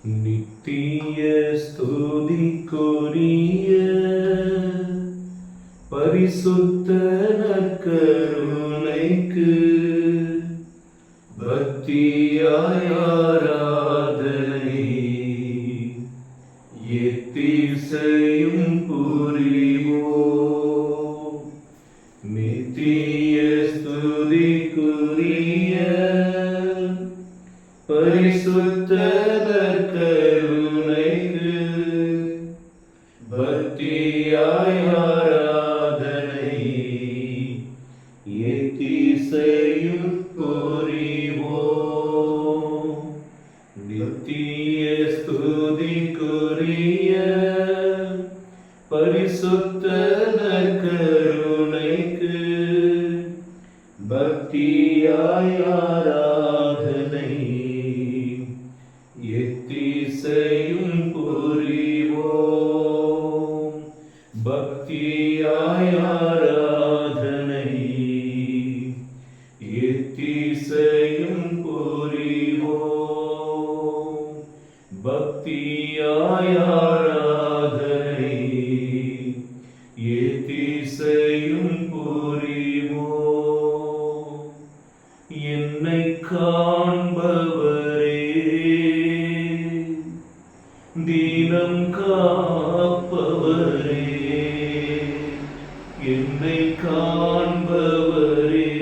நித்திய ஸ்துதிக்குரிய பரிசுத்த நற்கருணைக்கு பக்தியாய் ஆராதனை எத்திசையும் புரிவோம். நித்திய ஸ்துதிக்குரிய பரிசுத்த நற்கருணைக்கு பக்தியாய் ஆராதனை எத்திசையும் புரிவோம். நித்திய ஸ்துதிக்குரிய பரிசுத்த நற்கருணைக்கு பக்தியாய் ஆராதனை எத்திசையும் புரிவோம். பக்தியாய் ஆராதனை எத்திசையும் புரிவோம். பக்தியாய் ஆராதனை எத்திசையும் புரிவோம். என்னை காண்பவரே, தீனம் காப்பவரே, என்னை காண்பவரே,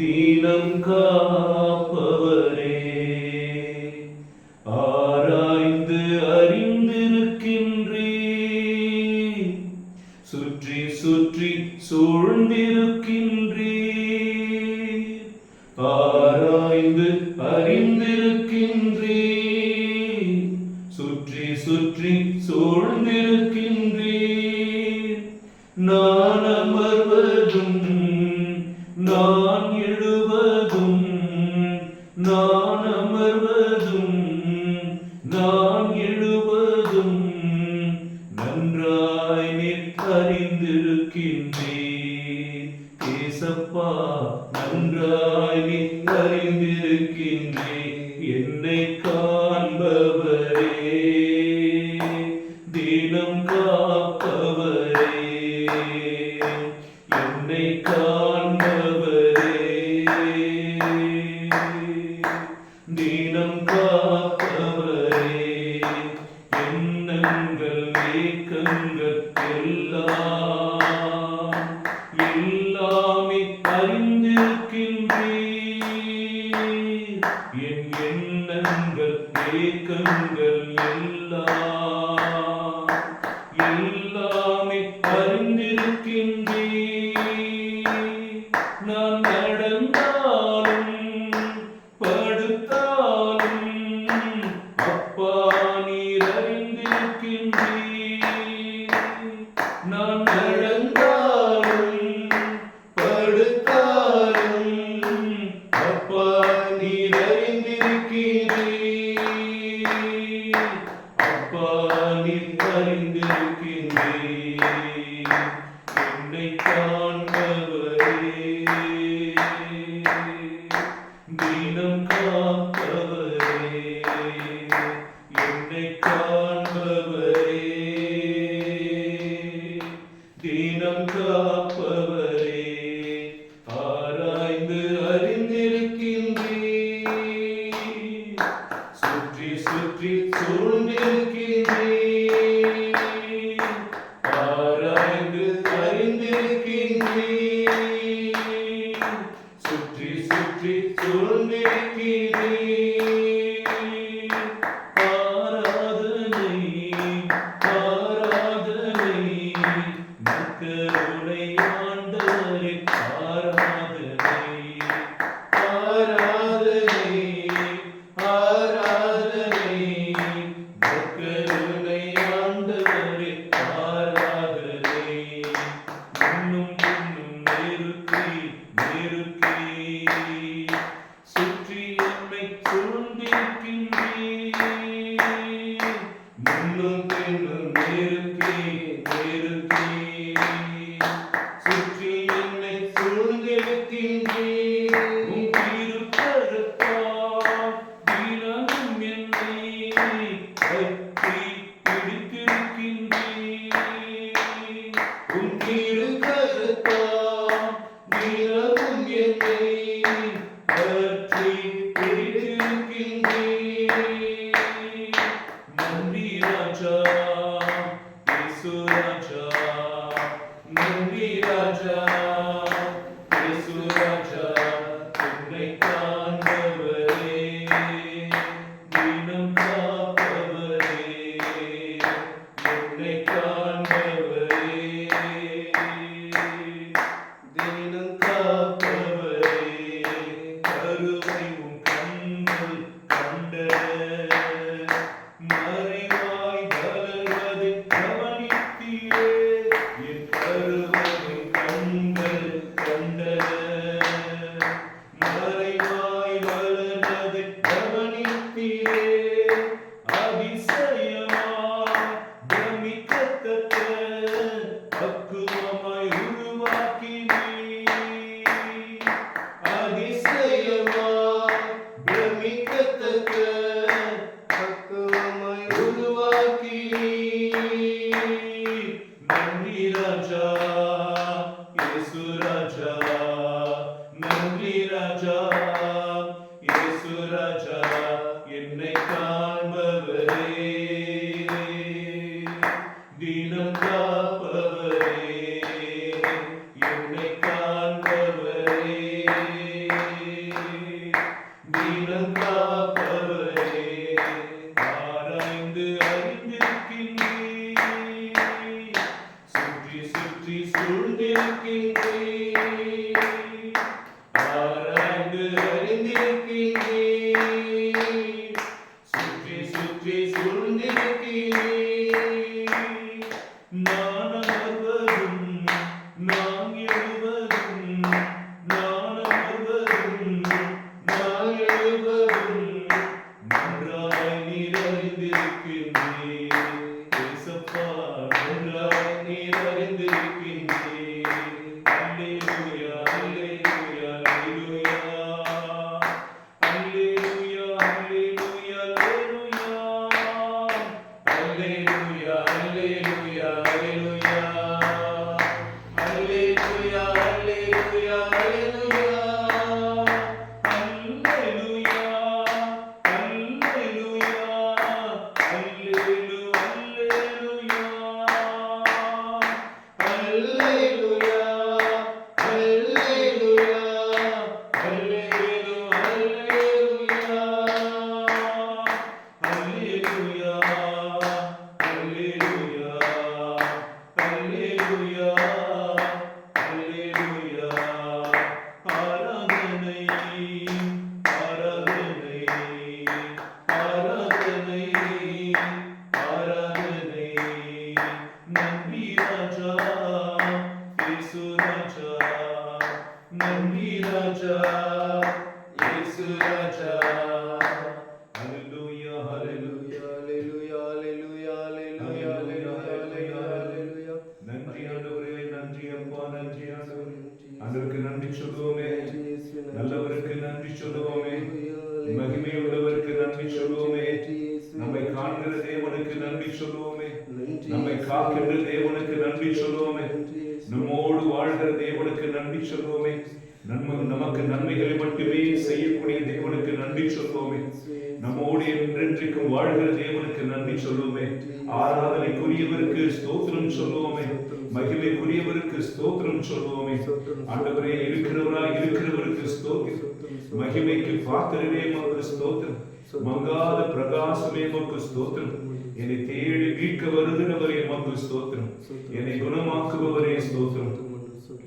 தீனம் காப்பவரே, ஆராய்ந்து அறிந்திருக்கின்றீர், சுற்றி சுற்றி சூழ்ந்திருக்கின்றீர், ஆராய்ந்து அறிந்திருக்கின்றீர், சுற்றி சுற்றி சூழ்ந்திருக்கின்றீர். நான் அமர்வதும் நான் எழுவதும், நான் அமர்வதும் நான் எழுவதும் நன்றாய் நீர் அறிந்திருக்கின்றீர். ஏசப்பா, நன்றாய் நீர் அறிந்திருக்கின்றீர். என்னை காண்பவரே, தினம் காப்பவரே, என்னை காண்பவரே, தினம் காப்பவரே, எண்ணங்கள் ஏக்கங்கள் எல்லாமே அறிந்திருக்கின்றீர். என் எண்ணங்கள் ஏக்கங்கள் எல்லாமே அறிந்திருக்கின்றீர். நான் நடந்தாலும் படுத்தாலும் அப்பா நீர் அறிந்திருக்கின்றீர். நான் நடந்தாலும் படுத்தாலும் அப்பா நீர் அறிந்திருக்கின்றீர். அப்பா நீர் அறிந்திருக்கின்றீர். என்னை காண்பவரே, தினம் காப்பவரே, என்னை காண்பவரே, தினம் காப்பவரே, ஆராய்ந்து அறிந்திருக்கின்றீர், சுற்றி சுற்றி சூழ்ந்திருக்கின்றீர், ஆராய்ந்து அறிந்திருக்கின்றீர், சுற்றி சுற்றி சூழ்ந்திருக்கின்றீர். ஆராதனை ஆராதனை நற்கருணை ஆண்டவரே, ஆராதனை ஆராதனை ஆராதனை நற்கருணை ஆண்டவரே, ஆராதனை. இன்னும் இன்னும் நெருக்கி நெருக்கி சுற்றி என்னை சூழ்ந்திருக்கின்றீர். இன்னும் இன்னும் நெருக்கி நெருக்கி சுற்றி என்னை சூழ்ந்திருக்கின்றீர். உன் திருக்கரத்தால் தினமும் தினமும் என்னை பற்றி பிடித்திருக்கின்றீர். நன்றி ராஜா, இயேசு ராஜா, நன்றி ராஜா, இயேசு ராஜா, என்னை காண்பவரே, தினம் காப்பவரே, என்னை காண்பவரே, தினம் காப்பவரே, கருவை உம் கண்கள் கண்டன, மறைவாய் வளர்வதை கவனித்தீரே, என் கருவை கண்கள் கண்டன, மறைவாய் வளர்வதை கவனித்தீரே, அதிசயமாய் பிரமிக்கத்தக்க பக்குவமாய் உருவாக்கினீர். அதிசயமாய் பிரமிக்கத்தக்க பக்குவமாய் உருவாக்கினீர். நன்றி ராஜா, இயேசு ராஜா, நன்றி ராஜா, இயேசு ராஜா, என்னை காண்பவரே, தினம் காப்பவரே, என்னை காண்பவரே, தினம் காப்பவரே, ஆராய்ந்து அறிந்திருக்கின்றீர், சுற்றி சுற்றி சூழ்ந்திருக்கின்றீர், ஆராய்ந்து அறிந்திருக்கின்றீர், சுற்றி சுற்றி சூழ்ந்திருக்கின்றீர். நான் அமர்வதும் நான் எழுவதும், நான் அமர்வதும் நான் எழுவதும் நன்றாய் நீர் அறிந்திருக்கின்றீர். இயேசப்பா, நன்றாய் நீர் அறிந்திருக்கின்றீர். அல்லேலூயா, அல்லேலூயா, அல்லேலூயா, அல்லேலூயா, அல்லேலூயா, அல்லேலூயா, அல்லேலூயா, அல்லேலூயா, அல்லேலூயா, அல்லேலூயா, அல்லேலூயா, ஆராதனை, ஆராதனை, ஆராதனை, ஆராதனை. நன்றி ராஜா, இயேசு ராஜா, நன்றி ராஜா, இயேசு ராஜா. ஹல்லேலூயா, ஹல்லேலூயா, ஹல்லேலூயா, ஹல்லேலூயா, ஹல்லேலூயா, ஹல்லேலூயா, ஹல்லேலூயா. நன்றி ஆண்டவரே, நன்றி அப்பா, நன்றி ஆண்டவரே. ஆண்டவருக்கு நன்றி சொல்லுவோமே, நல்லவருக்கு நன்றி சொல்லுவோமே, மகிமை உள்ளவருக்கு நன்றி சொல்லுவோமே, நம்மை காண்கிற தேவனுக்கு நன்றி சொல்லுவோமே, நம்மை காக்கின்ற தேவனுக்கு நன்றி சொல்லுவோமே, நம்மோடு வாழ்கிற தேவனுக்கு நன்றி சொல்லுவோமே, நமக்கு நன்மைகளை மட்டுமே செய்யக்கூடிய தேவனுக்கு நன்றி சொல்லுவோமே, நம்மோடு என்றென்றைக்கும் வாழ்கிற தேவனுக்கு நன்றி சொல்லுவோமே. ஆராதனைக்குரியவருக்கு ஸ்தோத்திரம் சொல்லுவோமே, மகிமைக்குரியவருக்கு ஸ்தோத்திரம் சொல்லுவோமே. ஆண்டவரே, இருக்கிறவருக்கு ஸ்தோத்திரம், மகிமைக்கு பாத்திரமே உமக்கு ஸ்தோத்திரம், மங்காத பிரகாசமே உமக்கு ஸ்தோத்திரம். என்னை தேடி மீட்க வருகிறவரே உமக்கு ஸ்தோத்திரம், என்னை குணமாக்குபவரே ஸ்தோத்திரம்,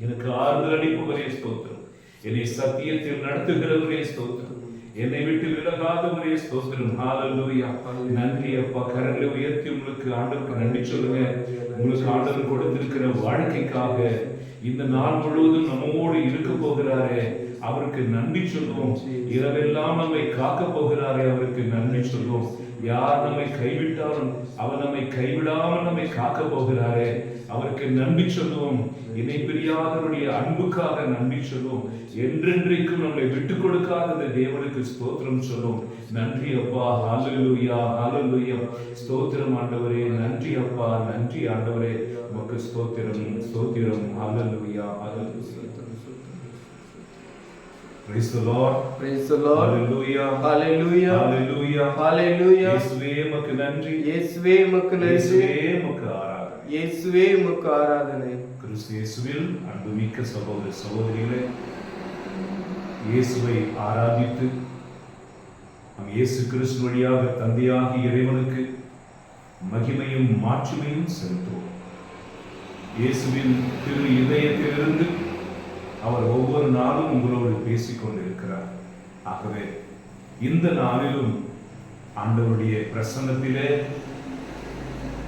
எனக்கு ஆறுதல் அளிப்பவரே ஸ்தோத்திரம், என்னை சத்தியத்தில் நடத்துகிறவரே ஸ்தோத்திரம், என்னை விட்டு விலகாதவரே ஸ்தோத்திரம். ஹல்லேலூயா. நன்றி அப்பா. கரங்களை உயர்த்தி உங்களுக்கு ஆண்டவருக்கு நன்றி சொல்லுங்க. உங்களுக்கு ஆண்டவர் கொடுத்திருக்கிற வாழ்க்கைக்காக இந்த நாள் முழுவதும் நம்மோடு இருக்க போகிறாரே, அவருக்கு நன்றி சொல்லுவோம். இரவெல்லாம் நம்மை காக்க போகிறாரே, அவருக்கு நன்றி சொல்லுவோம். யார் நம்மை கைவிட்டாலும் அவர் நம்மை கைவிடாமல் நம்மை காக்க போகிறாரே, அவருக்கு நன்றி சொல்லுவோம். இணை பிரியாதவருடைய அன்புக்காக நன்றி சொல்லுவோம். என்றென்றைக்கும் நம்மை விட்டு கொடுக்காத தேவனுக்கு ஸ்தோத்திரம் சொல்லுவோம். நன்றி அப்பா. ஹல்லேலூயா, ஹல்லேலூயா. ஸ்தோத்திரம் ஆண்டவரே. நன்றி அப்பா, நன்றி ஆண்டவரே. உமக்கு ஸ்தோத்திரம், ஸ்தோத்திரம். ஹல்லேலூயா, ஹல்லேலூயா. Praise the Lord. Praise the Lord. Hallelujah. Hallelujah. Hallelujah. Hallelujah. இயேசுவே உமக்கு நன்றி. இயேசுவே உமக்கு நன்றி. இயேசுவே உமக்கு ஆராதனை. இயேசுவே உமக்கு ஆராதனை. கிறிஸ்து இயேசுவில் அன்புமிக்க சகோதர சகோதரிகளே, இயேசுவை ஆராதித்து நம் இயேசு கிறிஸ்து வழியாக தந்தையாகி இறைவனுக்கு மகிமையும் மாட்சிமையும் செலுத்துவோம். இயேசுவின் திரு இதயத்திலிருந்து அவர் ஒவ்வொரு நாளும் உங்களோடு பேசிக் கொண்டிருக்கிறார். ஆகவே இந்த நாளிலும் ஆண்டவருடைய பிரசன்னத்திலே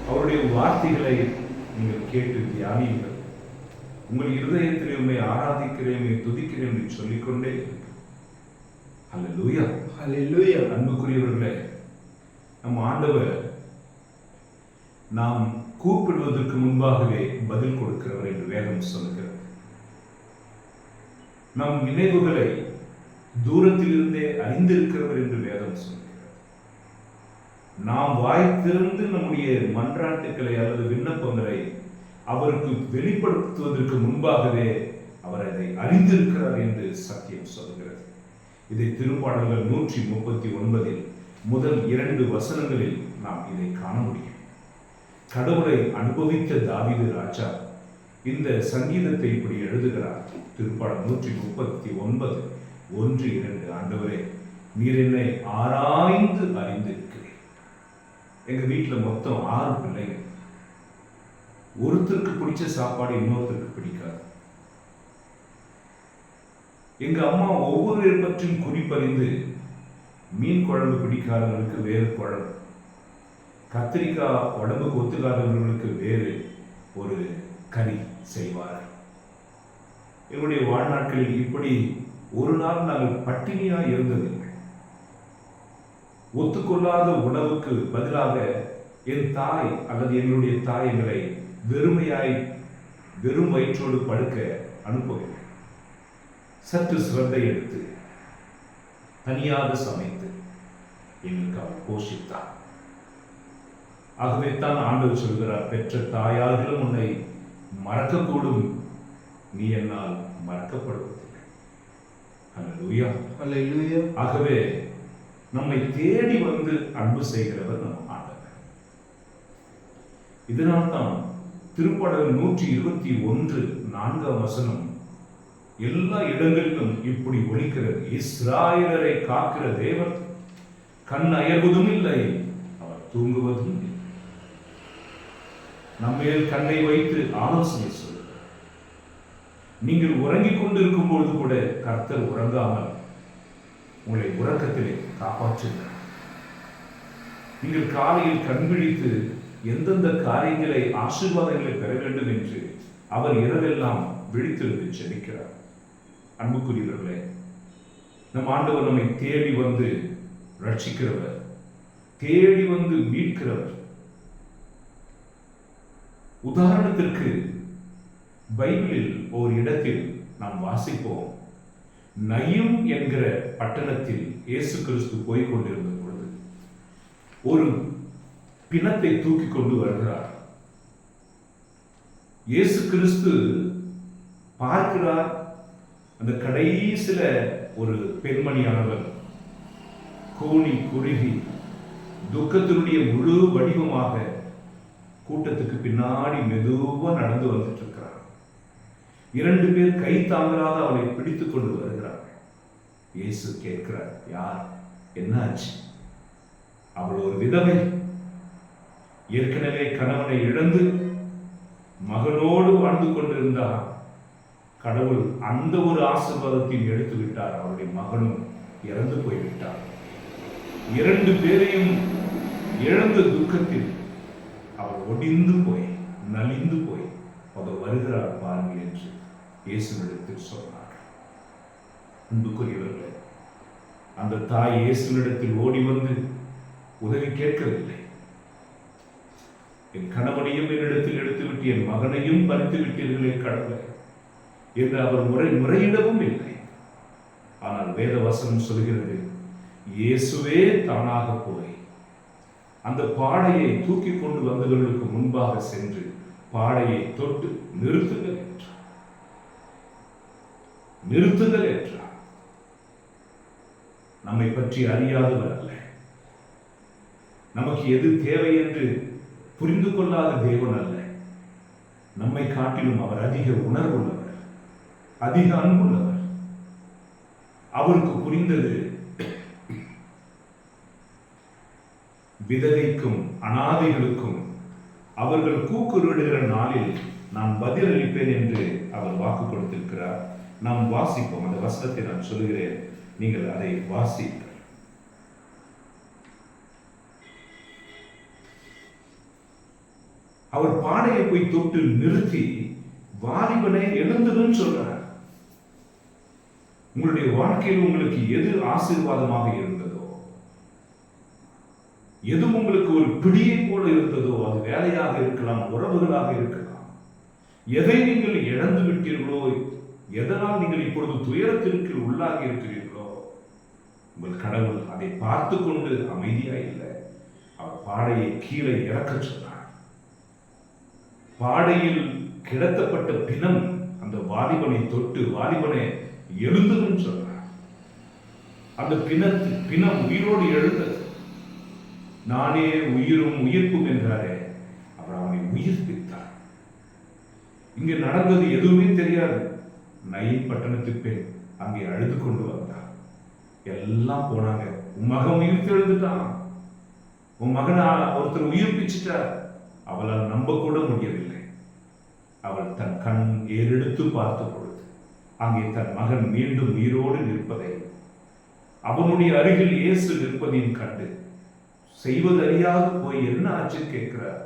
அவருடைய வார்த்தைகளை நீங்கள் கேட்டு தியானியுங்கள். உங்கள் இருதயத்திலே உம்மை ஆராதிக்கிறேன், துதிக்கிறேன் என்று சொல்லிக்கொண்டே ஹல்லேலூயா. ஹல்லேலூயா. அன்புக்குரியவர்களே, நம் ஆண்டவர் நாம் கூப்பிடுவதற்கு முன்பாகவே பதில் கொடுக்கிறவர் என்று வேதம் சொல்லுகிறது. நம் நினைவுகளை தூரத்திலிருந்தே அறிந்திருக்கிறவர் என்று வேதம் சொல்கிறது. நாம் வாய் திறந்து நம்முடைய மன்றாட்டுக்களை அல்லது விண்ணப்பங்களை அவருக்கு வெளிப்படுத்துவதற்கு முன்பாகவே அவர் அதை அறிந்திருக்கிறார் என்று சத்தியம் சொல்கிறது. இதை திருப்பாடல்கள் 139 முதல் 2 வசனங்களில் நாம் இதை காண முடியும். கடவுளை அனுபவித்த தாவீது ராஜா இந்த சங்கீதத்தை இப்படி எழுதுகிறார். திருப்பாடல் 139 1-2. ஆண்டவரே, நீர் என்னை ஆராய்ந்து அறிந்திருக்கிறேன். எங்க வீட்டுல மொத்தம் 6 பிள்ளைங்க. ஒருத்தருக்கு பிடிச்ச சாப்பாடு இன்னொருத்தருக்கு பிடிக்காது. எங்க அம்மா ஒவ்வொரு பற்றியும் குறிப்பறிந்து மீன் குழம்பு பிடிக்காதவர்களுக்கு வேறு குழம்பு, கத்திரிக்காய் உடம்புக்கு ஒத்துக்காதவர்களுக்கு வேறு ஒரு கறி செய்வார்கள். என்னுடைய வாழ்நாட்களில் இப்படி ஒரு நாள் நாங்கள் பட்டினியா இருந்ததில்லை. ஒத்துக்கொள்ளாத உணவுக்கு பதிலாக என் தாய் அல்லது எங்களுடைய தாய் எங்களை வெறும் வயிற்றோடு படுக்க அனுப்பவில்லை. சற்று சிரத்தை எடுத்து தனியாக சமைத்து எங்களுக்கு அவர் போஷித்தார். ஆகவே தான் ஆண்டவர் சொல்கிறார், பெற்ற தாயார்களும் உன்னை மறக்கக்கூடும், நீ என்னால் மறக்கப்படுவதில்லை. ஹல்லேலூயா. ஹல்லேலூயா. ஆகவே நம்மை தேடி வந்து அன்பு செய்கிறவர் நம் ஆண்டவர். இதனால்தான் திருப்பாடல் 121 4ஆம் வசனம் எல்லா இடங்களிலும் இப்படி ஒலிக்கிறது. இஸ்ராயலரை காக்கிற தேவன் கண் அயர்வதும் இல்லை, அவர் தூங்குவதும் இல்லை. நம்மேல் கண்ணை வைத்து ஆலோசனை சொல்லுகிறார். நீங்கள் உறங்கிக் கொண்டிருக்கும் பொழுது கூட கர்த்தர் உறங்காமல் உங்களை உறக்கத்திலே காப்பாற்றுகிறார். நீங்கள் காலையில் கண்விழித்து எந்தெந்த காரியங்களை ஆசீர்வாதங்களை பெற வேண்டும் என்று அவர் இரவெல்லாம் விழித்திருந்து ஜெபிக்கிறார். அன்புக்குரியவர்களே, நம் ஆண்டவர் நம்மை தேடி வந்து ரட்சிக்கிறவர், தேடி வந்து மீட்கிறவர். உதாரணத்திற்கு பைபிளில் ஒரு இடத்தில் நாம் வாசிப்போம். நயும் என்கிற பட்டணத்தில் இயேசு கிறிஸ்து போய் கொண்டிருந்த பொழுது ஒரு பிணத்தை தூக்கி கொண்டு வருகிறார். இயேசு கிறிஸ்து பார்க்கிறார். அந்த கடைசில ஒரு பெண்மணியானவர் கூனி குறுகி துக்கத்தினுடைய முழு வடிவமாக கூட்டத்துக்கு பின்னாடி மெதுவா நடந்து வந்துட்டு இருக்கிறார். 2 பேர் கை தாங்களாக அவளை பிடித்துக் கொண்டு வருகிறார். இயேசு கேட்கிறார், யார், என்ன ஆச்சு? அவள் ஒரு விதவை, ஏற்கனவே கணவனை இழந்து மகனோடு வாழ்ந்து கொண்டிருந்தார். கடவுள் அந்த ஒரு ஆசீர்வாதத்தையும் எடுத்து விட்டார். அவருடைய மகனும் இறந்து போய்விட்டார். 2 பேரையும் இழந்த துக்கத்தில் அவர் ஒடிந்து போய் நலிந்து போய் அவர் வருகிறார் பாருங்கள் என்று இயேசுவிடத்தில் சொன்னார். அன்புக்குரியவர்களே, அந்த தாய் இயேசுவிடத்தில் ஓடி வந்து உதவி கேட்கவில்லை. என் கணவனையும் என்னிடத்தில் எடுத்துவிட்டு என் மகனையும் பறித்து விட்டீர்களே கடவுளே என்று அவர் முறையிடவும் இல்லை. ஆனால் வேத வசனம் சொல்கிறது, இயேசுவே தானாக போய் அந்த பாடையை தூக்கி கொண்டு வந்தவர்களுக்கு முன்பாக சென்று பாடையை தொட்டு நிறுத்துங்கள் என்றார். நம்மை பற்றி அறியாதவர் அல்ல. நமக்கு எது தேவை என்று புரிந்து கொள்ளாத தேவன் அல்ல. நம்மை காட்டிலும் அவர் அதிக உணர்வுள்ளவர், அதிக அன்புள்ளவர். அவருக்கு புரிந்தது விதவைக்கும் அனாதைகளுக்கும் அவர்கள் கூக்குரலிடுகிற நாளில் நான் பதிலளிப்பேன் என்று அவர் வாக்கு கொடுத்திருக்கிறார். நாம் வாசிப்போம். அந்த வசனத்தை நான் சொல்லுகிறேன், நீங்கள் அதை வாசிப்பீர்கள். அவர் பாடையை போய் தொட்டு நிறுத்தி வாலிபனை எழுந்ததுன்னு சொல்றார். உங்களுடைய வாழ்க்கையில் உங்களுக்கு எது ஆசீர்வாதமாக இருந்ததோ, எது உங்களுக்கு ஒரு பிடியை போல இருந்ததோ, அது வேலையாக இருக்கலாம், உறவுகளாக இருக்கலாம். எதை நீங்கள் இழந்து விட்டீர்களோ, எதனால் நீங்கள் இப்பொழுது துயரத்திற்கு உள்ளாகி இருக்கிறீர்களோ, உங்கள் கடவுள் அதை பார்த்து கொண்டு அமைதியா இல்லை. அவர் பாடையை கீழே இறக்க சொன்னார். பாடையில் கிடத்தப்பட்ட பிணம் அந்த வாலிபனை தொட்டு வாலிபனை எழுந்ததுன்னு சொன்னார். அந்த பிணம் உயிரோடு எழுந்தது. நானே உயிரும் உயிர்ப்பும் என்றாரே, அவர் அவனை உயிர்ப்பித்தார். இங்க நடந்தது எதுவுமே தெரியாது. நயின் பட்டணத்து பெண் அங்கே அழுது கொண்டு வந்தார். எல்லாம் போனாங்க. உன் மகன் உயிர்த்து எழுந்துட்டான், உன் மகனை ஒருத்தர் உயிர்ப்பிச்சுட்டார். அவளால் நம்ப கூட முடியவில்லை. அவள் தன் கண் ஏறெடுத்து பார்த்த பொழுது அங்கே தன் மகன் மீண்டும் உயிரோடு நிற்பதை, அவனுடைய அருகில் இயேசு நிற்பதையும் கண்டு செய்வது அறியாது போய் என்ன ஆச்சு கேட்கிறார்.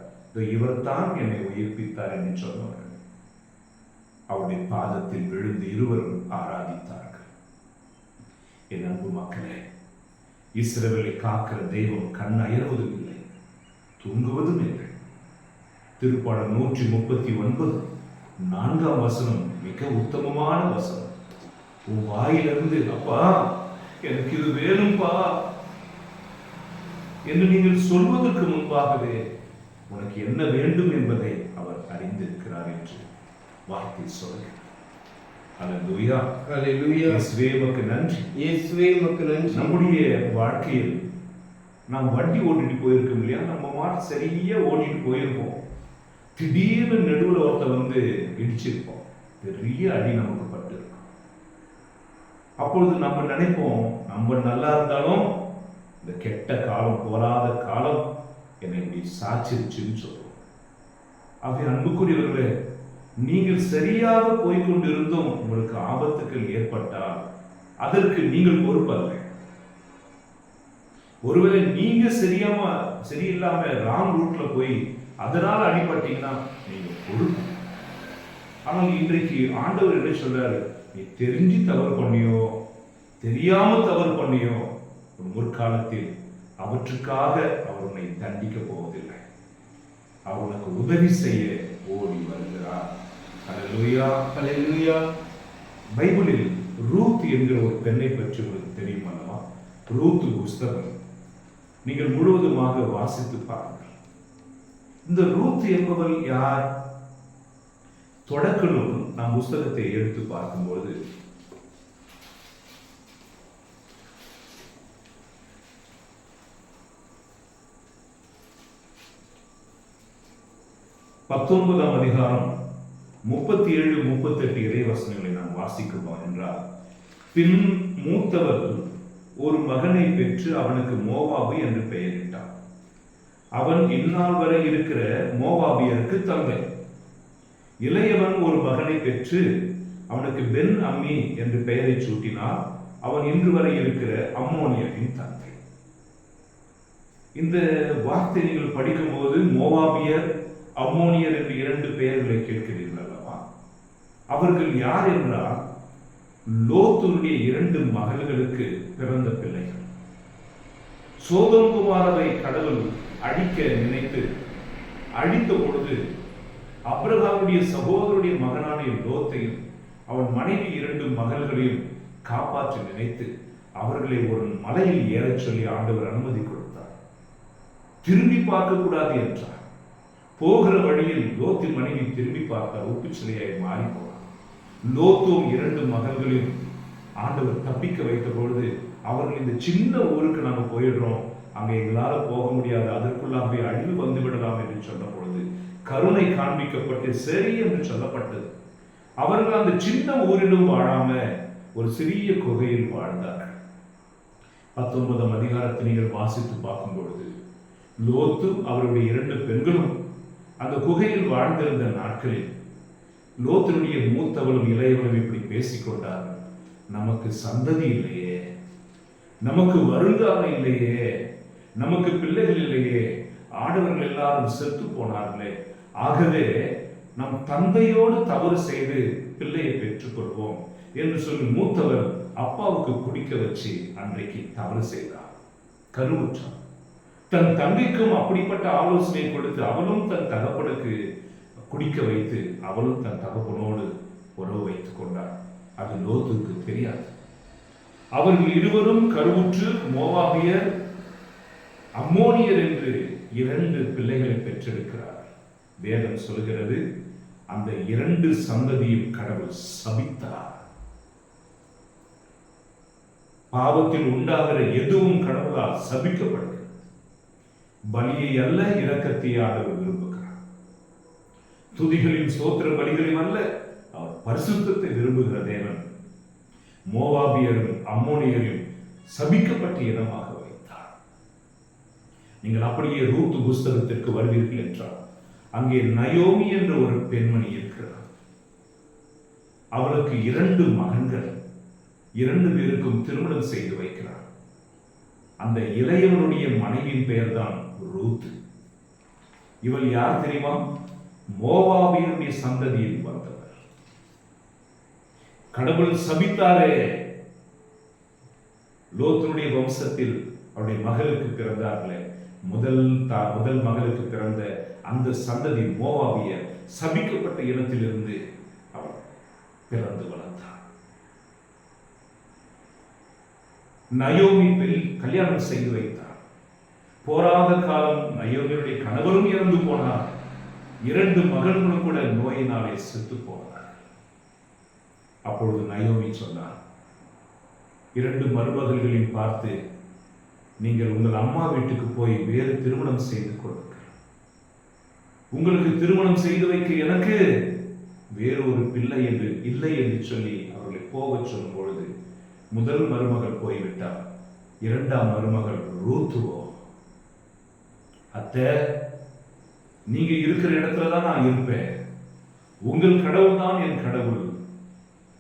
இவர் தான் என்னை உயிர்ப்பித்தார் என்று சொன்னவர். அவருடைய பாதத்தில் விழுந்து இருவரும் ஆராதித்தார்கள். என் அன்பு மக்களே, இஸ்ரவேலை காக்கிற தெய்வம் கண் அயர்வதும் இல்லை, தூங்குவதும் இல்லை. திருப்பாடல் 139 4ஆம் வசனம் மிக உத்தமமான வசனம். உன் வாயிலிருந்து அப்பா எனக்கு இது வேணும்பா என்று நீங்கள் சொல்வதற்கு முன்பாகவே உனக்கு என்ன வேண்டும் என்பதை அவர் அறிந்திருக்கிறார் என்று வார்த்தை சொல்கிறார். அல்லேலூயா, அல்லேலூயா. இயேசுவே உமக்கு நன்றி. இயேசுவே உமக்கு நன்றி. நம்முடைய வாழ்க்கையில் நாம் வண்டி ஓட்டிட்டு போயிருக்கோம் இல்லையா? நம்ம மாட்டு சரியா ஓட்டிட்டு போயிருப்போம். திடீர்னு நடுவில் ஒருத்தர் வந்து இடிச்சிருப்போம். பெரிய அடி நமக்கு பட்டிருக்கும். அப்பொழுது நம்ம நினைப்போம், நம்ம நல்லா இருந்தாலும் இந்த கெட்ட காலம், போராத காலம் என்னை இப்படி சாச்சிருச்சுன்னு சொல்லுவோம். ஆகவே அன்புக்குரியவர்களே, நீங்கள் சரியாக போய்கொண்டிருந்தும் உங்களுக்கு ஆபத்துக்கள் ஏற்பட்டால் அதற்கு நீங்கள் பொறுப்பல்ல. ஒருவேளை நீங்க சரியில்லாம ராங் ரூட்ல போய் அதனால அடிபட்டீங்கன்னா நீங்க பொறுப்பு. ஆனால் இன்றைக்கு ஆண்டவர் என்ன சொல்றாரு? நீ தெரிஞ்சு தவறு பண்ணியோ தெரியாம தவறு பண்ணியோ முற்காலத்தில் அவற்றுக்காக அவர் உன்னை தண்டிக்க போவதில்லை. அவர் உனக்கு உதவி செய்ய ஓடி வருகிறார். அல்லேலூயா, அல்லேலூயா. பைபிளில் ரூத் என்கிற ஒரு பெண்ணை பற்றி உங்களுக்கு தெரியும் அல்லவா? ரூத் புஸ்தகம் நீங்கள் முழுவதுமாக வாசித்து பாருங்கள். இந்த ரூத் என்பவள் யார்? தொடக்க நூல் நாம் புஸ்தகத்தை எடுத்து பார்க்கும்போது பத்தொன்பதாம் அதிகாரம் 37, 38 இறைவசனங்களை நாம் வாசிக்கிறோம் என்றால், பின் மூத்தவர் ஒரு மகனை பெற்று அவனுக்கு மோவாபு என்று பெயரிட்டார். அவன் இந்நாள் வரை இருக்கிற மோவாபியருக்கு தந்தை. இளையவன் ஒரு மகனை பெற்று அவனுக்கு பென் அம்மி என்று பெயரை சூட்டினார். அவன் இன்று வரை இருக்கிற அம்மோனியரின் தந்தை. இந்த வார்த்தை நீங்கள் படிக்கும் போது மோவாபியர், அம்மோனியர் என்று 2 பெயர்களை கேட்கிறீர்கள் அல்லவா? அவர்கள் யார் என்றால் லோத்துடைய 2 மகள்களுக்கு பிறந்த பிள்ளைகள். சோதோம் குமாரரை கடவுள் அழிக்க நினைத்து அழித்த பொழுது அப்ரகாமுடைய சகோதரருடைய மகனான லோத்தையும் அவன் மனைவி 2 மகள்களையும் காப்பாற்ற நினைத்து அவர்களை ஒரு மலையில் ஏறச் சொல்லி ஆண்டவர் அனுமதி கொடுத்தார். திரும்பி பார்க்க கூடாது என்றார். போகிற வழியில் லோத்தின் மனைவி திரும்பி பார்த்தார். உப்பு சிலையாய் மாறி போனார். லோத்தும் 2 மகள்களையும் ஆண்டவர் தப்பிக்க வைத்த பொழுது அவர்கள் இந்த சின்ன ஊருக்கு நாங்க போயிடுறோம், அங்க எங்களால போக முடியாது, அதற்குள்ளாகவே அழிவு வந்து விடலாம் என்று சொன்ன பொழுது கருணை காண்பிக்கப்பட்டு சரி என்று சொல்லப்பட்டது. அவர்கள் அந்த சின்ன ஊரிலும் வாழாம ஒரு சிறிய குகையில் வாழ்ந்தார்கள். 19ஆம் அதிகாரத்தை நீங்கள் வாசித்து பார்க்கும் பொழுது லோத்தும் அவருடைய 2 பெண்களும் அந்த குகையில் வாழ்ந்திருந்த நாட்களில் லோத்தினுடைய மூத்தவளும் இளையவளும் இப்படி பேசிக்கொண்டார்கள், நமக்கு சந்ததி இல்லையே, நமக்கு வருங்காலம் இல்லையே, நமக்கு பிள்ளைகள் இல்லையே, ஆடவர்கள் எல்லாரும் செத்து போனார்களே, ஆகவே நம் தந்தையோடு தவறு செய்து பிள்ளையை பெற்றுக் கொள்வோம் என்று சொல்லி மூத்தவர் அப்பாவுக்கு குடிக்க வச்சு அன்றைக்கு தவறு செய்தார், கருவுற்றார். தன் தங்கைக்கும் அப்படிப்பட்ட ஆலோசனை கொடுத்து அவளும் தன் தகப்பனுக்கு குடிக்க வைத்து அவளும் தன் தகப்பனோடு உறவு வைத்துக் கொண்டார். அது லோத்துக்கு தெரியாது. அவர்கள் இருவரும் கருவுற்று மோவாபியர், அம்மோனியர் என்று 2 பிள்ளைகளை பெற்றெடுக்கிறார். வேதம் சொல்கிறது, அந்த 2 சந்ததியும் கடவுள் சபித்தார். பாவத்தில் உண்டாகிற எதுவும் கடவுளால் சபிக்கப்படுகிறது. பலியை அல்ல, இரக்கத்தை ஆண்டவர் விரும்புகிறார். துதிகளின் ஸ்தோத்திர பலிகளையும் அல்ல, அவர் பரிசுத்தத்தை விரும்புகிற தேவன் மோவாபியரும் அம்மோனியரையும் சபிக்கப்பட்ட இனமாக வைத்தார். நீங்கள் அப்படியே ரூத் புஸ்தகத்திற்கு வருவீர்கள் என்றால் அங்கே நயோமி என்ற ஒரு பெண்மணி இருக்கிறார். அவளுக்கு 2 மகன்கள், 2 பேருக்கும் திருமணம் செய்து வைக்கிறார். அந்த இளையவனுடைய மனைவியின் பெயர் தான் ரூத். இவள் யார் தெரியுமா? மோவாபியனுடைய சந்ததியில் வந்தவர். கடவுள் சபித்தாரே, லோத்தினுடைய வம்சத்தில் அவருடைய மகளுக்கு பிறந்தார்களே, முதல் மகளுக்கு பிறந்த அந்த சந்ததி மோவாபிய சபிக்கப்பட்ட இனத்திலிருந்து அவர் பிறந்து வளர்ந்தார். நயோமி கல்யாணம் செய்து வைத்தார். போராத காலம் நயோமியுடைய கணவரும் இறந்து போனார். 2 மகன்களும் கூட நோயினாலே செத்து போனார். அப்பொழுது நயோமி சொன்னார், 2 மருமகள்களையும் பார்த்து, நீங்கள் உங்கள் அம்மா வீட்டுக்கு போய் வேறு திருமணம் செய்து கொள்ளுங்கள். உங்களுக்கு திருமணம் செய்து வைக்க எனக்கு வேறு ஒரு பிள்ளை என்று இல்லை என்று சொல்லி அவர்களை போக சொல்லும் பொழுது முதல் மருமகள் போய்விட்டார். 2ஆம் மருமகள் ரூத்துவோ, அத்தை, நீங்க இருக்கிற இடத்துலதான் நான் இருப்பேன், உங்கள் கடவுள் தான் என் கடவுள்,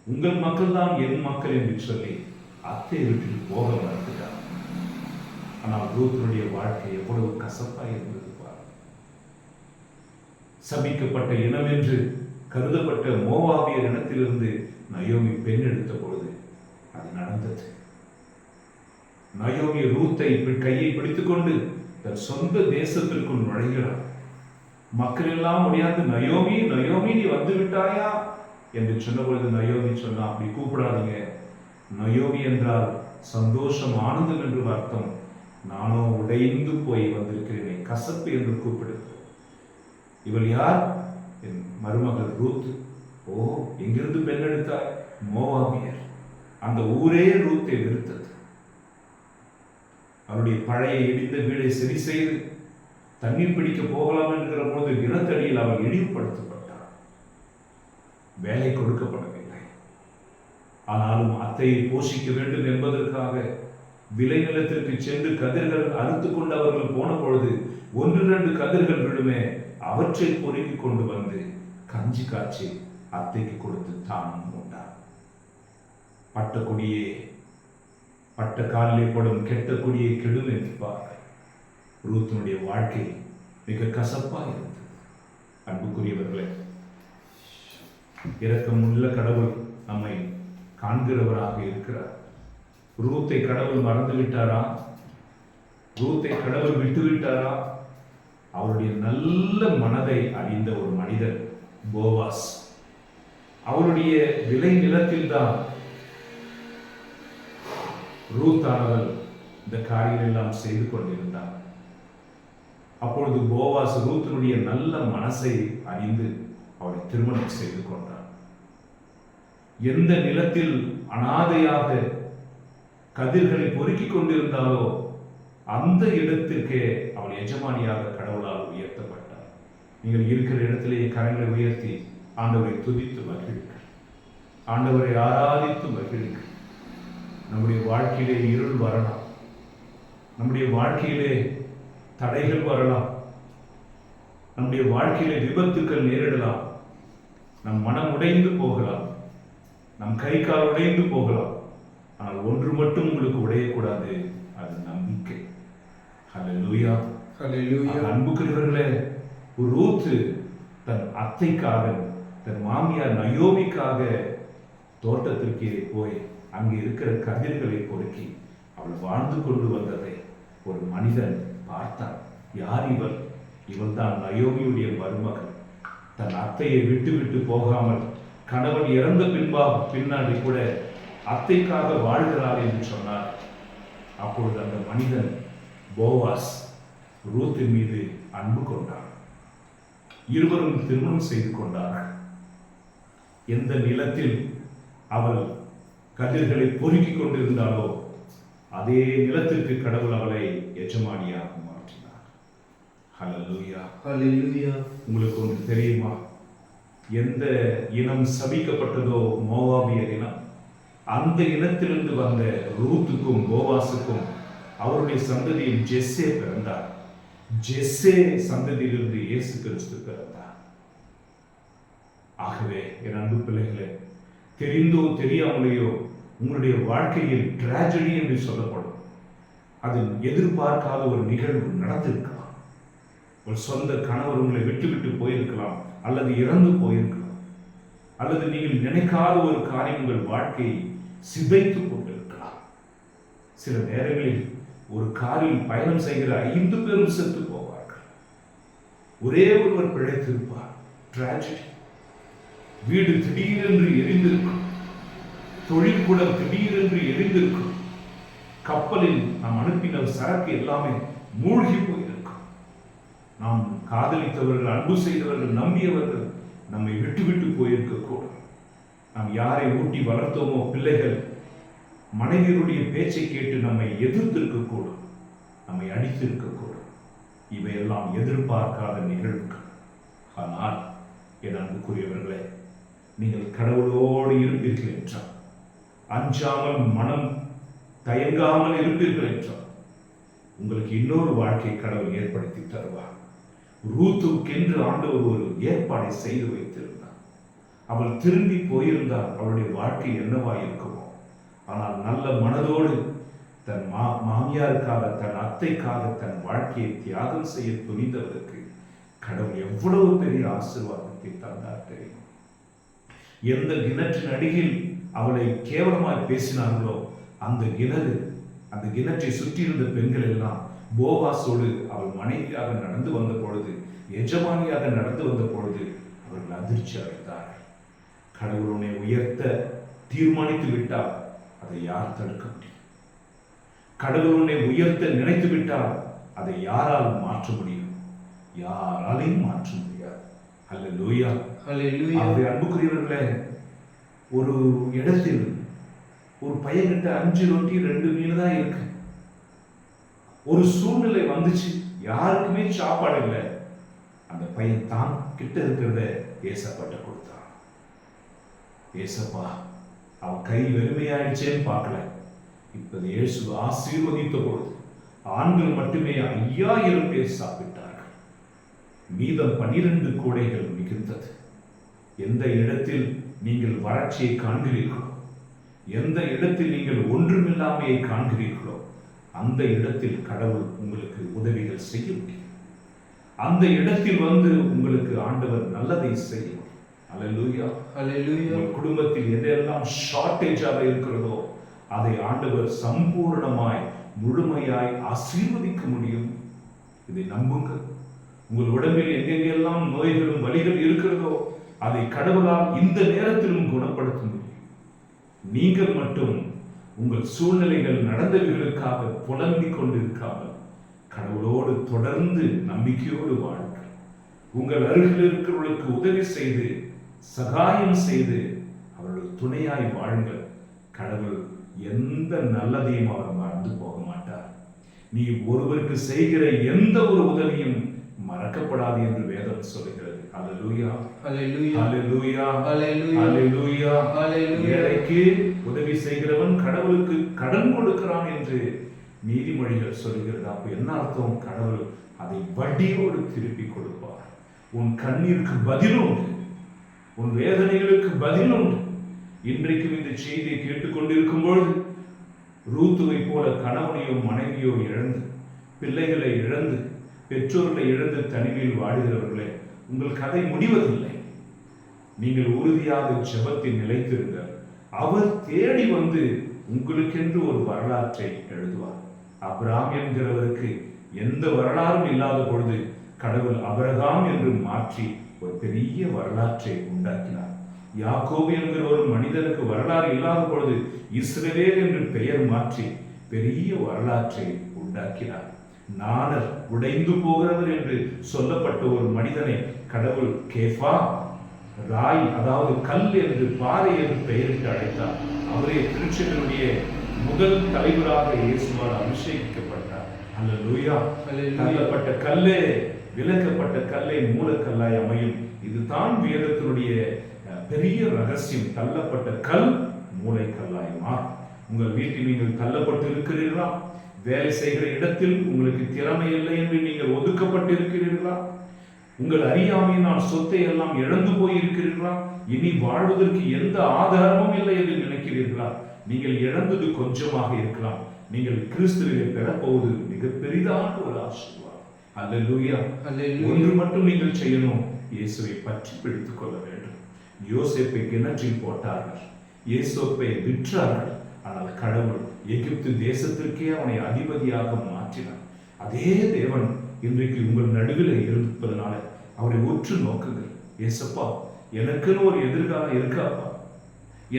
உங்கள் மக்கள் தான் என் மக்கள் என்று சொல்லி அத்தை வீட்டில் போக மறுத்துட்டார். ஆனால் ரூத்தினுடைய வாழ்க்கை எவ்வளவு கசப்பாக இருந்தது பார். சபிக்கப்பட்ட இனம் என்று கருதப்பட்ட மோவாபியர் இனத்திலிருந்து நயோமி பெண் எடுத்த பொழுது அது நடந்தது. நயோமி ரூத்தை கையை பிடித்துக் கொண்டு தன் சொந்த தேசத்திற்குள் நுழைகிறார். மக்கள் எல்லாம் முடியாது, நயோமி நயோமி நீ வந்து விட்டாயா என்று சொன்ன பொழுது நயோமி சொன்னா, அப்படி கூப்பிடாதீங்க, நயோமி என்றால் சந்தோஷம், ஆனந்தம் என்று அர்த்தம், நானோ உடைந்து போய் வந்திருக்கிறேன், கசப்பு என்று கூப்பிடு. இவள் யார்? என் மருமகள் ரூத். ஓ, எங்கிருந்து பெண் எடுத்தாய்? மோவாபியர். அந்த ஊரே ரூத்தை வெறுத்தது. அவருடைய பழைய இடிந்த வீடை சரி செய்து தண்ணீர் பிடிக்க போகலாம் என்கிற போது இனத்தடியில் அவள் இழிவுபடுத்தப்பட்டார். வேலை கொடுக்கப்படவில்லை. ஆனாலும் அத்தையை போஷிக்க வேண்டும் என்பதற்காக விளைநிலத்திற்கு சென்று கதிர்கள் அறுத்து கொண்டு அவர்கள் போன பொழுது 1-2 கதிர்கள் விழுமே, அவற்றை பொறுக்கி கொண்டு வந்து கஞ்சி காய்ச்சி அத்தைக்கு கொடுத்து தானும் உண்டார். பட்ட கொடியே, பட்ட காலிலே படும் கெட்ட கொடியை கெடும் என்பார். ரூத்தினுடைய வாழ்க்கை மிக கசப்பா இருந்தது. அன்புக்குரியவர்களே, இரக்கமுள்ள கடவுள் நம்மை காண்கிறவராக இருக்கிறார். ரூத்தை கடவுள் மறந்து விட்டாரா? ரூத்தை கடவுள் விட்டு விட்டாரா? அவருடைய நல்ல மனதை அறிந்த ஒரு மனிதர் போவாஸ். அவருடைய விளை நிலத்தில் தான் ரூத்தானவள் இந்த காரியம் எல்லாம் செய்து கொண்டிருந்தார். அப்பொழுது போவாஸ் ரூத்தினுடைய நல்ல மனசை அறிந்து அவரை திருமணம் செய்து கொண்டார். எந்த நிலத்தில் அனாதையாக கதிர்களை பொறுக்கிக் கொண்டிருந்தாலோ அந்த இடத்திற்கே அவள் எஜமானியாக கடவுளால் உயர்த்தப்பட்டார். நீங்கள் இருக்கிற இடத்திலே கரங்களை உயர்த்தி ஆண்டவரை துதித்து மகிழுங்கள், ஆண்டவரை ஆராதித்து மகிழுங்கள். நம்முடைய வாழ்க்கையிலே இருள் வரலாம், நம்முடைய வாழ்க்கையிலே தடைகள் வரலாம், நம்முடைய வாழ்க்கையிலே விபத்துக்கள் நேரிடலாம், நம் மனம் உடைந்து போகலாம், நம் கை கால் உடைந்து போகலாம். ஆனால் ஒன்று மட்டும் உங்களுக்கு உடையக்கூடாது, அது நம்பிக்கை. ஹல்லேலூயா, ஹல்லேலூயா. அன்புக்குரியவர்களே, ரூத் தன் அத்தைக்காக, தன் மாமியார் நயோமிக்காக தோட்டத்திற்கே போய் அங்கே இருக்கிற கதிர்களை பொறுக்கி அவள் வாழ்ந்து கொண்டு வந்ததை ஒரு மனிதன் பார்த்தான். யார் இவள்? இவள் தான் நயோமியுடைய மருமகள். தன் அத்தையை விட்டு விட்டு போகாமல் கணவன் இறந்த பின்னாடி கூட அத்தைக்காக வாழ்கிறாள் என்று சொன்னார். அப்பொழுது அந்த மனிதன் போவாஸ் ரூத்தின் மீது அன்பு கொண்டார். இருவரும் திருமணம் செய்து கொண்டார்கள். எந்த நிலத்தில் அவள் கதிர்களை பொறுக்கிக் கொண்டிருந்தாலோ அதே நிலத்திற்கு கடவுள் அவளை எஜமானியாக மாற்றினார். ஹல்லேலூயா, ஹல்லேலூயா. உங்களுக்கு ஒன்று தெரியுமா? எந்த இனம் சபிக்கப்பட்டதோ, மோவாபிய இனம், அந்த இனத்திலிருந்து வந்த ரூத்துக்கும் போவாசுக்கும் அவருடைய சந்ததியில் ஜெஸ்ஸே பிறந்தார். ஜெஸ்ஸே சந்ததியிலிருந்து இயேசு கிறிஸ்து பிறந்தார். ஆகவே என் அன்பு பிள்ளைகளே, தெரிந்தோ தெரியாமலேயோ உங்களுடைய வாழ்க்கையில் டிராஜடி என்று சொல்லப்படும், அதில் எதிர்பார்க்காத ஒரு நிகழ்வு நடந்திருக்கலாம். ஒரு சொந்த கணவர் உங்களை விட்டு போயிருக்கலாம், அல்லது இறந்து போயிருக்கலாம், அல்லது நீங்கள் நினைக்காத ஒரு காரியம் உங்கள் வாழ்க்கையை சிதைத்து கொண்டிருக்கலாம். சில நேரங்களில் ஒரு காரில் பயணம் செய்கிற 5 பேரும் செத்து போவார்கள், ஒரே ஒருவர் பிழைத்திருப்பார். டிராஜடி. வீடு திடீரென்று எரிந்திருக்கும், தொழில் கூட திடீரென்று எரிந்திருக்கும், கப்பலில் நாம் அனுப்பின சரக்கு எல்லாமே மூழ்கி போயிருக்கும், நாம் காதலித்தவர்கள், அன்பு செய்தவர்கள், நம்பியவர்கள் நம்மை விட்டு போயிருக்கக்கூடும். நாம் யாரை ஊட்டி வளர்த்தோமோ பிள்ளைகள் மனைவியருடைய பேச்சை கேட்டு நம்மை எதிர்த்திருக்கக்கூடும், நம்மை அடித்திருக்கக்கூடும். இவையெல்லாம் எதிர்பார்க்காத நிகழ்வுகள். ஆனால் என் அன்புக்குரியவர்களே, நீங்கள் கடவுளோடு இருப்பீர்கள் என்றால், அஞ்சாமல் மனம் தயங்காமல் இருப்பீர்கள் என்றால், உங்களுக்கு இன்னொரு வாழ்க்கை கடவுள் ஏற்படுத்தி தருவார். ரூத்துக்கென்று ஆண்டவர் ஒரு ஏற்பாடை செய்து வைத்திருந்தார். அவள் திரும்பி போயிருந்தால் அவளுடைய வாழ்க்கை என்னவாய் இருக்குமோ. ஆனால் நல்ல மனதோடு தன் மாமியாருக்காக, தன் அத்தைக்காக தன் வாழ்க்கையை தியாகம் செய்ய துணிந்தவருக்கு கடவுள் எவ்வளவு பெரிய ஆசீர்வாதத்தை தந்தார் தெரியும். எந்த கிணற்றின் அடியில் அவளை கேவலமாய் பேசினார்களோ அந்த கிணற்றை சுற்றியிருந்த பெண்கள் எல்லாம் போவாசோடு அவள் மனைவியாக நடந்து வந்த பொழுது, எஜமானியாக நடந்து வந்த பொழுது அவர்கள் அதிர்ச்சி அடைந்தார்கள். கடவுள் உன்னை உயர்த்த தீர்மானித்து விட்டால் அதை யார் தடுக்க முடியும்? கடவுள் உன்னை உயர்த்த நினைத்து விட்டால் அதை யாரால் மாற்ற முடியும்? யாராலையும் மாற்ற முடியாது. ஹல்லேலூயா, ஹல்லேலூயா. அன்புக்குரியவர்களே, ஒரு இடத்தில் ஒரு பையன்கிட்ட 5 ரொட்டி 2 மீன் தான் இருக்கு. ஒரு சூழ்நிலை வந்துச்சு, யாருக்குமே சாப்பாடு இல்லை. அந்த பையன் தான் கிட்ட இருக்கிறத ஏசப்பாட்ட கொடுத்தான். ஏசப்பா அவன் கை வெறுமையாயிடுச்சேன்னு பார்க்கல. இப்ப இயேசு ஆசீர்வதித்த பொழுது ஆண்கள் மட்டுமே 5000 பேர் சாப்பிட்டார்கள். மீதம் 12 கூடைகள் மிகுந்தது. எந்த இடத்தில் நீங்கள் வறட்சியை காண்கிறீர்களோ, எந்த இடத்தில் நீங்கள் ஒன்றுமில்லாமையை காண்கிறீர்களோ, அந்த இடத்தில் கடவுள் உங்களுக்கு உதவிகள் செய்ய முடியும். அந்த இடத்தில் வந்து உங்களுக்கு ஆண்டவர் நல்லதை செய்ய முடியும். அல்லேலூயா, அல்லேலூயா. உங்கள் குடும்பத்தில் எதெல்லாம் ஷார்டேஜாக இருக்கிறதோ அதை ஆண்டவர் சம்பூர்ணமாய் முழுமையாய் ஆசீர்வதிக்க முடியும். இதை நம்புங்கள். உங்கள் உடம்பில் எங்கெங்கெல்லாம் நோய்களும் வலிகள் இருக்கிறதோ அதை கடவுளால் இந்த நேரத்திலும் குணப்படுத்த முடியும். நீங்கள் மட்டும் உங்கள் சூழ்நிலைகள் நடந்தவர்களுக்காக புலம்பிக் கொண்டிருக்காமல் கடவுளோடு தொடர்ந்து நம்பிக்கையோடு வாழுங்கள். உங்கள் அருகில் இருக்கிறவர்களுக்கு உதவி செய்து, சகாயம் செய்து, அவர்களுக்கு துணையாய் வாழுங்கள். கடவுள் எந்த நல்லதையும் அவர் மறந்து போக மாட்டார். நீ ஒருவருக்கு செய்கிற எந்த ஒரு உதவியும் மறக்கப்படாது என்று வேதம் சொல்லுகிறது. அல்லேலூயா, அல்லேலூயா, அல்லேலூயா, அல்லேலூயா, அல்லேலூயா. அல்லேலூயா. ஏழைக்கு உதவி செய்கிறவன் கடவுளுக்கு கடன் கொடுக்கிறான் என்று நீதிமொழிகள் சொல்லுகிறது. அப்ப என்ன அர்த்தம்? கடவுள் அதை வட்டியோடு திருப்பி கொடுப்பார். உன் கண்ணீருக்கு பதில் உண்டு, உன் வேதனைகளுக்கு பதில் உண்டு. இன்றைக்கும் இந்த செய்தியை கேட்டுக்கொண்டிருக்கும் பொழுது ரூத்துவை போல கணவனையோ மனைவியோ இழந்து, பிள்ளைகளை இழந்து, பெற்றோர்களை இழந்து தனிமையில் வாடுகிறவர்களே, உங்கள் கதை முடிவதில்லை. நீங்கள் உறுதியாக ஜெபத்தில் நிலைத்திருங்கள். அவர் தேடி வந்து உங்களுக்கென்று ஒரு வரலாற்றை எழுதுவார். அப்ராம் என்கிறவருக்கு எந்த வரலாறும் இல்லாத பொழுது கடவுள் அபிரகாம் என்று மாற்றி ஒரு பெரிய வரலாற்றை உண்டாக்கினார். யாக்கோபு என்கிற ஒரு மனிதனுக்கு வரலாறு இல்லாத பொழுது இஸ்ரவேல் என்று பெயர் மாற்றி பெரிய வரலாற்றை உண்டாக்கினார். நாணர், உடைந்து போகிறவர் என்று சொல்லப்பட்ட ஒரு மனிதனை கடவுள் கேஃபா, ராய், அதாவது கல் என்று, பாறை என்று பெயரிட்டு அழைத்தார். அவரே திருச்சபையுடைய முதல் தலைவராக இயேசுவால் அபிஷேகிக்கப்பட்டார். அல்லேலூயா. தள்ளப்பட்ட கல்லே, விலக்கப்பட்ட கல்லே மூலக்கல்லாய் அமையும். இதுதான் வேதத்தினுடைய பெரிய ரகசியம். தள்ளப்பட்ட கல் மூளைக்கல்லாய் மாறும். உங்கள் வீட்டில் நீங்கள் தள்ளப்பட்டு இருக்கிறீர்களா? வேலை செய்கிற இடத்தில் உங்களுக்கு திறமை இல்லை என்று நீங்கள் ஒதுக்கப்பட்டு இருக்கிறீர்களா? உங்கள் அறியாமையினால் சொத்தை எல்லாம் இழந்து போயிருக்கிறீர்களா? இனி வாழ்வதற்கு எந்த ஆதாரமும் இல்லை என்று நினைக்கிறீர்களா? நீங்கள் இழந்தது கொஞ்சமாக இருக்கலாம். நீங்கள் கிறிஸ்துவிலே பெறப்போவது மிக பெரிதான ஒரு ஆசீர்வாதம். அல்லேலூயா. ஒன்று மட்டும் நீங்கள் செய்யணும், இயேசுவை பற்றி பிடித்துக் கொள்ள வேண்டும். யோசேப்பை கிணற்றில் போட்டார்கள், இயேசோப்பை விற்றார்கள். ஆனால் கடவுள் எகிப்து தேசத்திற்கே அவனை அதிபதியாக மாற்றினார். அதே தேவன் இன்றைக்கு உங்கள் நடுவில் இருப்பதனால அவரை உற்று நோக்குங்கள். ஏசப்பா, எனக்குன்னு ஒரு எதிர்காலம் இருக்காப்பா,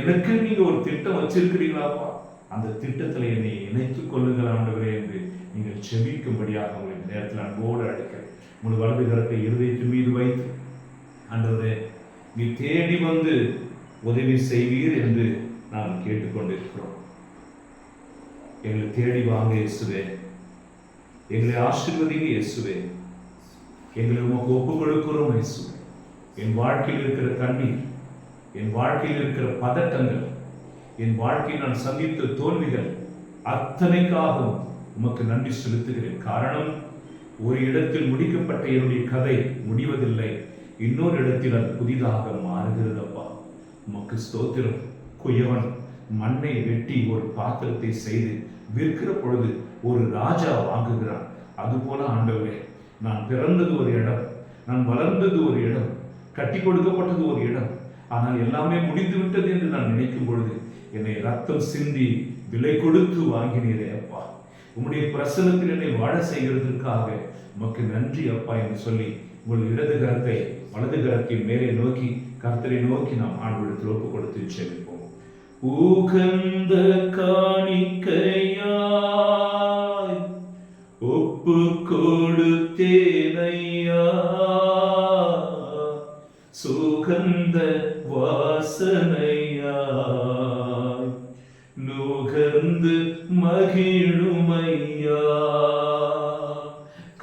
எனக்கு நீங்க ஒரு திட்டம் வச்சிருக்கிறீங்களாப்பா, அந்த திட்டத்துல என்னை இணைத்துக் கொள்ளுங்கள் ஆண்டவரே என்று நீங்கள் செபிக்கும்படியாக உங்களுக்கு நேரத்தில் அன்போடு அழைக்கிறேன். உங்கள் வலது கரத்தை இருதயத்தின் மீது வைத்து, ஆண்டவரே நீ தேடி வந்து உதவி செய்வீர் என்று நாம் கேட்டுக்கொண்டிருக்கிறோம். எங்களை தேடி வாங்க இயேசுவே, எங்களை ஆசீர்வதிங்க இயேசுவே, எங்களை உமக்கு ஒப்புக் கொடுக்கிறோம் இயேசுவே. என் வாழ்க்கையில் இருக்கிற கண்ணீர், என் வாழ்க்கையில் இருக்கிற பதட்டங்கள், என் வாழ்க்கையில் நான் சந்தித்த தோல்விகள் அத்தனைக்காகவும் உமக்கு நன்றி செலுத்துகிறேன். காரணம், ஒரு இடத்தில் முடிக்கப்பட்ட என்னுடைய கதை முடிவதில்லை, இன்னொரு இடத்தில் அது புதிதாக மாறுகிறதப்பா. உமக்கு ஸ்தோத்திரம். குயவன் மண்ணை வெட்டி ஒரு பாத்திரத்தை செய்து விற்கிற பொழுது ஒரு ராஜா வாங்குகிறான். அதுபோல ஆண்டவரே, நான் பிறந்தது ஒரு இடம், நான் வளர்ந்தது ஒரு இடம், கட்டி கொடுக்கப்பட்டது ஒரு இடம், ஆனால் எல்லாமே முடிந்து விட்டது என்று நான் நினைக்கும் பொழுது என்னை ரத்தம் சிந்தி விலை கொடுத்து வாங்கினீரே அப்பா. உம்முடைய பிரசனத்தில் என்னை வாழ செய்கிறதுக்காக உமக்கு நன்றி அப்பா என்று சொல்லி உங்கள் இடது கரத்தை வலது கரத்தின் மேலே நோக்கி கர்த்தரை நோக்கி நாம் ஆண்டவரிடத்தில் ஒப்பு கொடுத்து செல்வோம். உகந்த காணிக்கையாய் ஒப்பு கொடுத்தேனையா, சுகந்த வாசனையாய் நுகர்ந்து மகிழுமையா.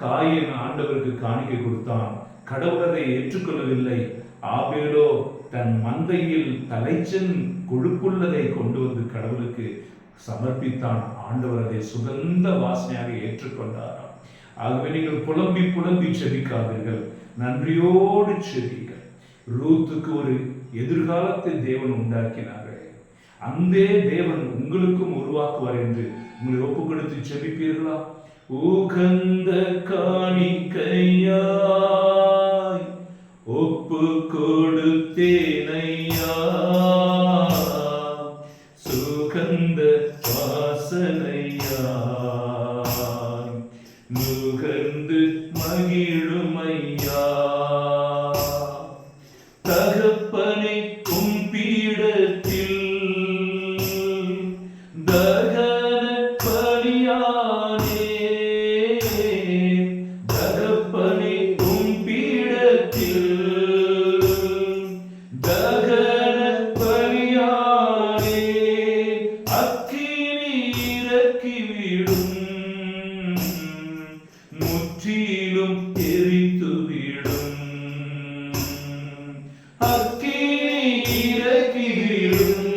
காயின் ஆண்டவருக்கு காணிக்கை கொடுத்தான், கடவுள் அதை ஏற்றுக்கொள்ளவில்லை. ஆபேலோ தன் மந்தையில் தலைச்சன் கொழுப்புள்ளதை கொண்டு வந்து கடவுளுக்கு சமர்ப்பித்தான். ஆண்டவர் அதை சுகந்த வாசனையாக ஏற்றுக்கொண்டாராம். ஆகவே நீங்கள் புலம்பி புலம்பி செபிக்காதீர்கள், நன்றியோடு செபிங்கள். ரூத்துக்கு ஒரு எதிர்காலத்தை தேவன் உண்டாக்கினார்கள், அந்த தேவன் உங்களுக்கும் உருவாக்குவார் என்று உங்களை ஒப்பு கொடுத்து செபிப்பீர்களா? உகந்த காணிக்கையாய் ஒப்பு கொடுத்தேனையா, சுகந்த வாசனையாய் நுகர்ந்து மகிழுமையா. தகப்பனை கும்பீடத்தில் தகன பலியானே, தகப்பனை கும்பீடத்தில் தகன பலியானே. அக்கினி இறக்கிவிடும், முற்றிலும் எரித்துவிடும். அக்கினி இறக்கிவிடும்,